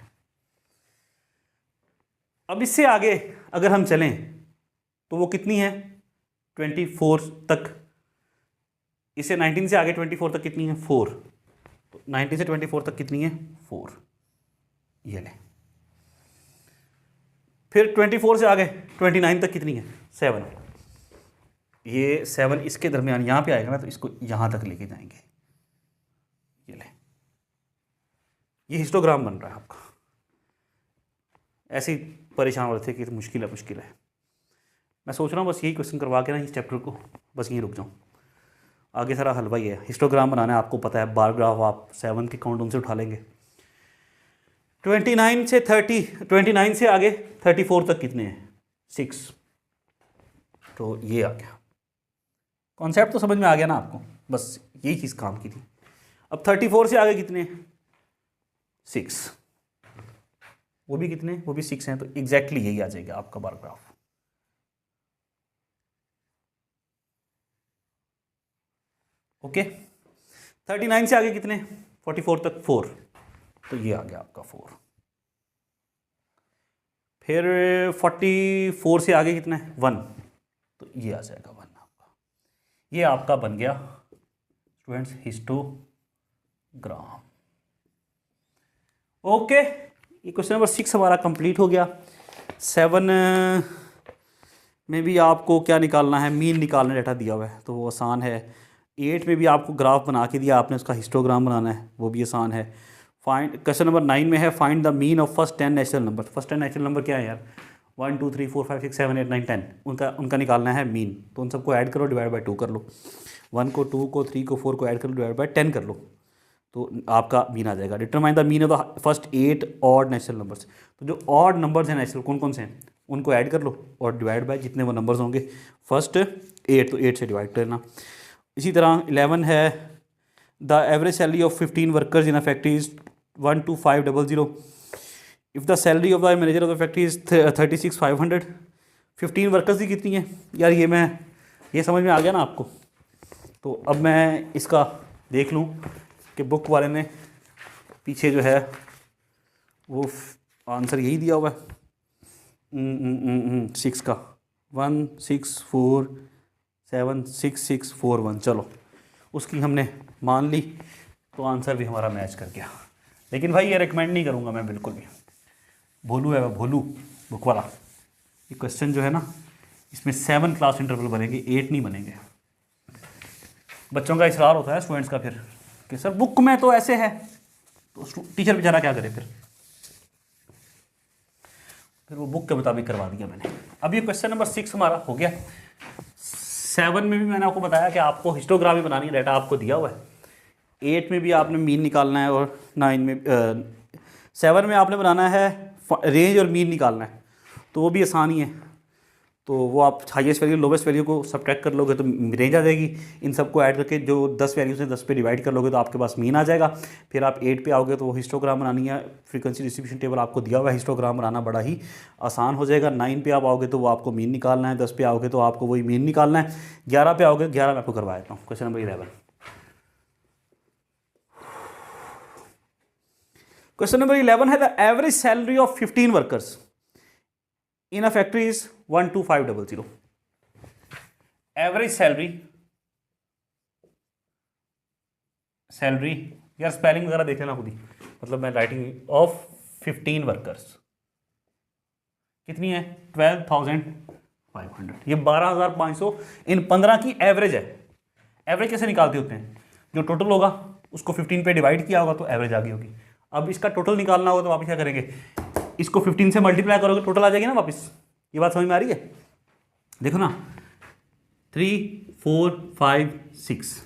अब इससे आगे अगर हम चलें तो वो कितनी है? 24 तक। इससे 19 से आगे 24 तक कितनी है? 4। तो 19 से 24 तक कितनी है? 4। ये ले। फिर 24 से आगे 29 तक कितनी है? 7। ये 7 इसके दरमियान यहाँ पे आएगा ना, तो इसको यहाँ तक लेके जाएंगे। ये ले, ये हिस्टोग्राम बन रहा है आपका। ऐसे ही परेशान हो रहे थे कि मुश्किल है। मैं सोच रहा हूँ बस यही क्वेश्चन करवा के ना इस चैप्टर को बस यहीं रुक जाऊँ। आगे सारा हलवा ही है। हिस्टोग्राम बनाना है, आपको पता है, बार ग्राफ आप 7 के काउंट उनसे उठा लेंगे। 29 से 30, 29 से आगे 34 तक कितने हैं? 6। तो ये आ गया। कॉन्सेप्ट तो समझ में आ गया ना आपको, बस यही चीज़ काम की थी। अब 34 से आगे कितने, 6, वो भी कितने, वो भी 6 हैं, तो एग्जैक्टली यही आ जाएगा आपका बार ग्राफ। ओके, 39 से आगे कितने, 44 तक 4, तो ये आ गया आपका 4। फिर 44 से आगे कितना है, 1, तो ये आ जाएगा 1 आपका। ये आपका बन गया स्टूडेंट्स हिस्टोग्राम। ओके, ये क्वेश्चन नंबर 6 हमारा कंप्लीट हो गया। 7 में भी आपको क्या निकालना है, मीन निकालना डाटा दिया हुआ है, तो वो आसान है। 8 में भी आपको ग्राफ बना के दिया, आपने उसका हिस्टोग्राम बनाना है, वो भी आसान है। फाइंड, क्वेश्चन नंबर 9 में है find the mean of first 10 natural number. First 10 natural number क्या है यार, 1 2 3 4 5 6 7 8 9 10, उनका निकालना है मीन। तो उन सबको ऐड करो, डिवाइड बाई 2 कर लो, 1 को 2 को 3 को 4 को ऐड कर लो, डिवाइड बाई 10 कर लो, तो आपका मीन आ जाएगा। Determine the mean of the first 8 odd natural numbers. तो जो ऑड नंबर्स हैं नेचुरल कौन कौन से हैं, उनको ऐड कर लो और डिवाइड बाय जितने वो नंबर्स होंगे। फर्स्ट 8, तो 8 से डिवाइड करना। इसी तरह 11 है the average salary of 15 workers in a factory is 12500। If the salary of the manager of the factory is 36,500। 15 workers की कितनी है यार, ये समझ में आ गया ना आपको। तो अब मैं इसका देख लूँ कि बुक वाले ने पीछे जो है वो आंसर यही दिया हुआ है 6 का, 164764641। चलो उसकी हमने मान ली, तो आंसर भी हमारा मैच कर गया। लेकिन भाई ये रिकमेंड नहीं करूँगा मैं बिल्कुल भी, भोलू है वह भोलू बुक वाला। ये क्वेश्चन जो है ना, इसमें 7 क्लास इंटरवल बनेंगे, 8 नहीं बनेंगे। बच्चों का इसरार होता है स्टूडेंट्स का फिर कि सर बुक में तो ऐसे है, तो टीचर बेचारा क्या करे, फिर वो बुक के मुताबिक करवा दिया मैंने। अब ये क्वेश्चन नंबर 6 हमारा हो गया। 7 में भी मैंने आपको बताया कि आपको हिस्टोग्राफी बनानी है, डाटा आपको दिया हुआ है। 8 में भी आपने मीन निकालना है, और 9 में 7 में आपने बनाना है रेंज और मीन निकालना है, तो वो भी आसान ही है। तो वो आप हाईएस्ट वैल्यू लोवेस्ट वैल्यू को सब्ट्रैक्ट कर लोगे तो रेंज आ जाएगी। इन सबको ऐड करके जो 10 वैल्यू से 10 पे डिवाइड कर लोगे तो आपके पास मीन आ जाएगा। फिर आप 8 पे आओगे तो वो हिस्टोग्राम बनानी है, फ्रीक्वेंसी डिस्ट्रीब्यूशन टेबल आपको दिया हुआ है, हिस्टोग्राम बनाना बड़ा ही आसान हो जाएगा। 9 पे आप आओगे तो वो आपको मीन निकालना है, 10 पे आओगे तो आपको वही मीन निकालना है, 11 पे आओगे, 11 मैं आपको करवा देता हूँ। क्वेश्चन नंबर 11, क्वेश्चन नंबर 11 है the average salary of 15 workers in a factory is 12500। Average salary यार स्पेलिंग वगैरह देख लेना खुद ही, मतलब मैं राइटिंग ऑफ 15 वर्कर्स कितनी है, 12,500। ये 12,500 इन 15 की एवरेज है। एवरेज कैसे निकालते होते हैं, जो टोटल होगा उसको 15 पे डिवाइड किया होगा तो एवरेज आ गई होगी। अब इसका टोटल निकालना होगा तो वापस क्या करेंगे, इसको 15 से मल्टीप्लाई करोगे टोटल आ जाएगी ना वापस। ये बात समझ में आ रही है, देखो ना 3 4 5 6,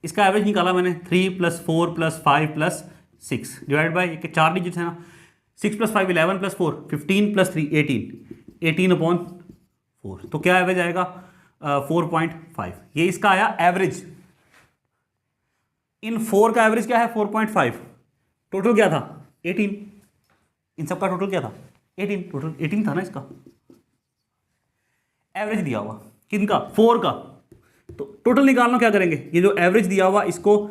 इसका एवरेज निकाला मैंने 3 + 4 + 5 + 6 डिवाइड बाई के 4 डिजिट है ना, 6 + 5 11 + 4 15 + 3 18/4, तो क्या एवरेज आएगा 4.5। ये इसका आया एवरेज। इन 4 का एवरेज क्या है 4.5, टोटल क्या था 18, इन सबका टोटल क्या था 18, टोटल 18 था ना इसका। एवरेज दिया हुआ किनका 4 का, तो टोटल निकालना क्या करेंगे, ये जो एवरेज दिया हुआ इसको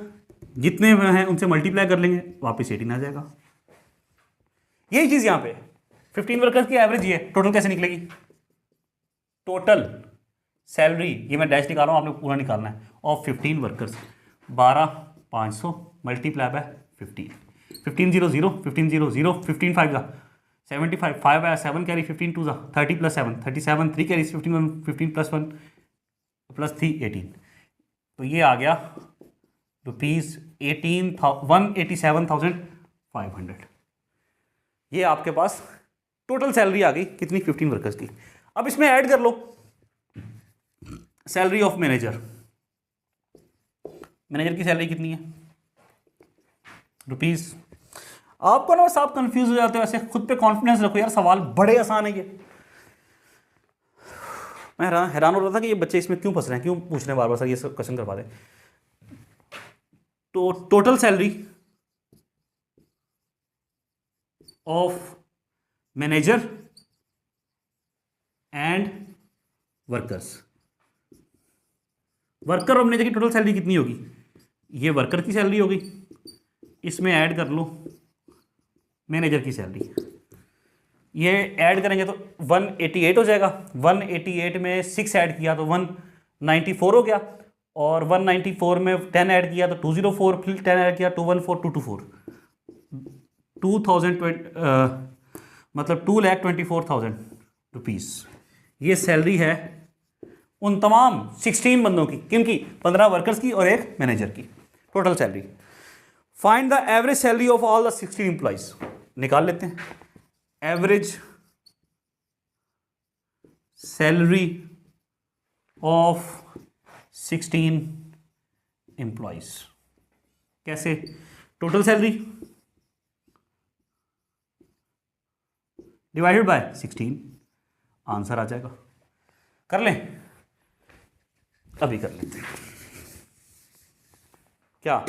जितने में हैं उनसे मल्टीप्लाई कर लेंगे, वापस 18 आ जाएगा। यही चीज यहां पे 15 वर्कर्स की एवरेज ये, टोटल कैसे निकलेगी, टोटल सैलरी ये मैं डैश निकाल रहा हूं, आपने पूरा निकालना है, ऑफ 15 वर्कर्स 12,500 मल्टीप्लाई बाय 15, 15 0 0 15 0 0 15 5 का 75, 5 आया 7 कैरी 15 2 30 + 7 37, 3 कैरी 15 15 + 1 + 3 18, तो ये आ गया ₹187,500। ये आपके पास टोटल सैलरी आ गई कितनी 15 वर्कर्स की। अब इसमें ऐड कर लो सैलरी ऑफ मैनेजर। मैनेजर की सैलरी कितनी है रुपीस। आपको ना बस आप कंफ्यूज हो जाते हो, ऐसे खुद पे कॉन्फिडेंस रखो यार, सवाल बड़े आसान है ये। मैं हैरान हो रहा था कि ये बच्चे इसमें क्यों फंस रहे हैं, क्यों पूछ रहे हैं बार बार सर ये सब क्वेश्चन करवा दें। तो total salary of manager and workers, worker और मैनेजर की टोटल सैलरी कितनी होगी, ये वर्कर की सैलरी होगी, इसमें ऐड कर लो मैनेजर की सैलरी, ये ऐड करेंगे तो 188 हो जाएगा। 188 में 6 ऐड किया तो 194 हो गया, और 194 में 10 ऐड किया तो 204, फिर 10 ऐड किया 214, 224, मतलब 2,24,000 रुपीज़। ये सैलरी है उन तमाम 16 बंदों की, किनकी, 15 वर्कर्स की और एक मैनेजर की, total salary. Find the average salary of all the 16 employees, निकाल लेते हैं एवरेज सैलरी ऑफ 16 एम्प्लॉइज। कैसे, total salary divided by 16, answer आ जाएगा। कर लें, अभी कर लेते हैं। क्या,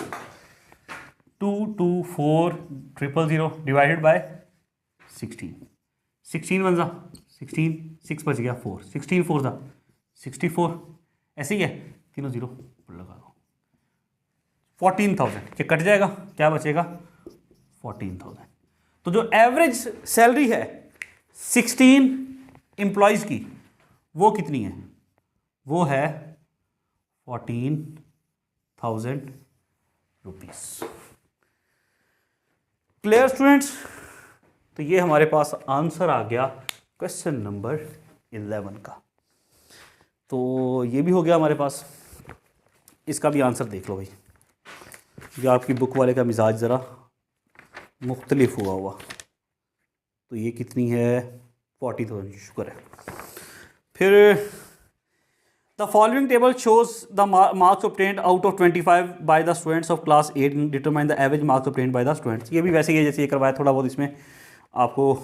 224,000 डिवाइडेड बाय 16, 16 वन ज़ा 16, 6 बच गया 4, 16 4 ज़ा 64, ऐसे ही है, तीनों जीरो लगा दो। 14,000, ये कट जाएगा, क्या बचेगा 14,000। तो जो एवरेज सैलरी है 16 एम्प्लॉयज़ की वो कितनी है, वो है 14,000 रुपीज़। क्लियर स्टूडेंट्स, तो ये हमारे पास आंसर आ गया क्वेश्चन नंबर 11 का। तो ये भी हो गया हमारे पास, इसका भी आंसर देख लो भाई, जो आपकी बुक वाले का मिजाज ज़रा मुख्तलिफ हुआ। तो ये कितनी है 40,000, शुक्र है। फिर the following table shows the marks obtained out of 25 by the students of class 8, determine the average marks obtained by the students. ये भी वैसे ही है जैसे ये करवाया, थोड़ा बहुत इसमें आपको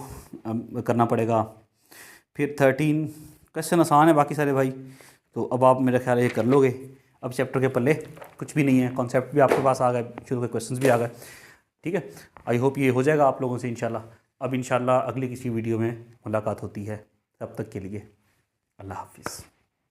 करना पड़ेगा। फिर 13 क्वेश्चन आसान है बाकी सारे भाई, तो अब आप मेरा ख्याल है ये कर लोगे। अब चैप्टर के पल्ले कुछ भी नहीं है, कॉन्सेप्ट भी आपके पास आ गए, शुरू के क्वेश्चंस भी आ गए, ठीक है। आई होप ये हो जाएगा आप लोगों से इंशाल्लाह। अब इंशाल्लाह अगली किसी वीडियो में मुलाकात होती है, तब तक के लिए अल्लाह हाफिज़।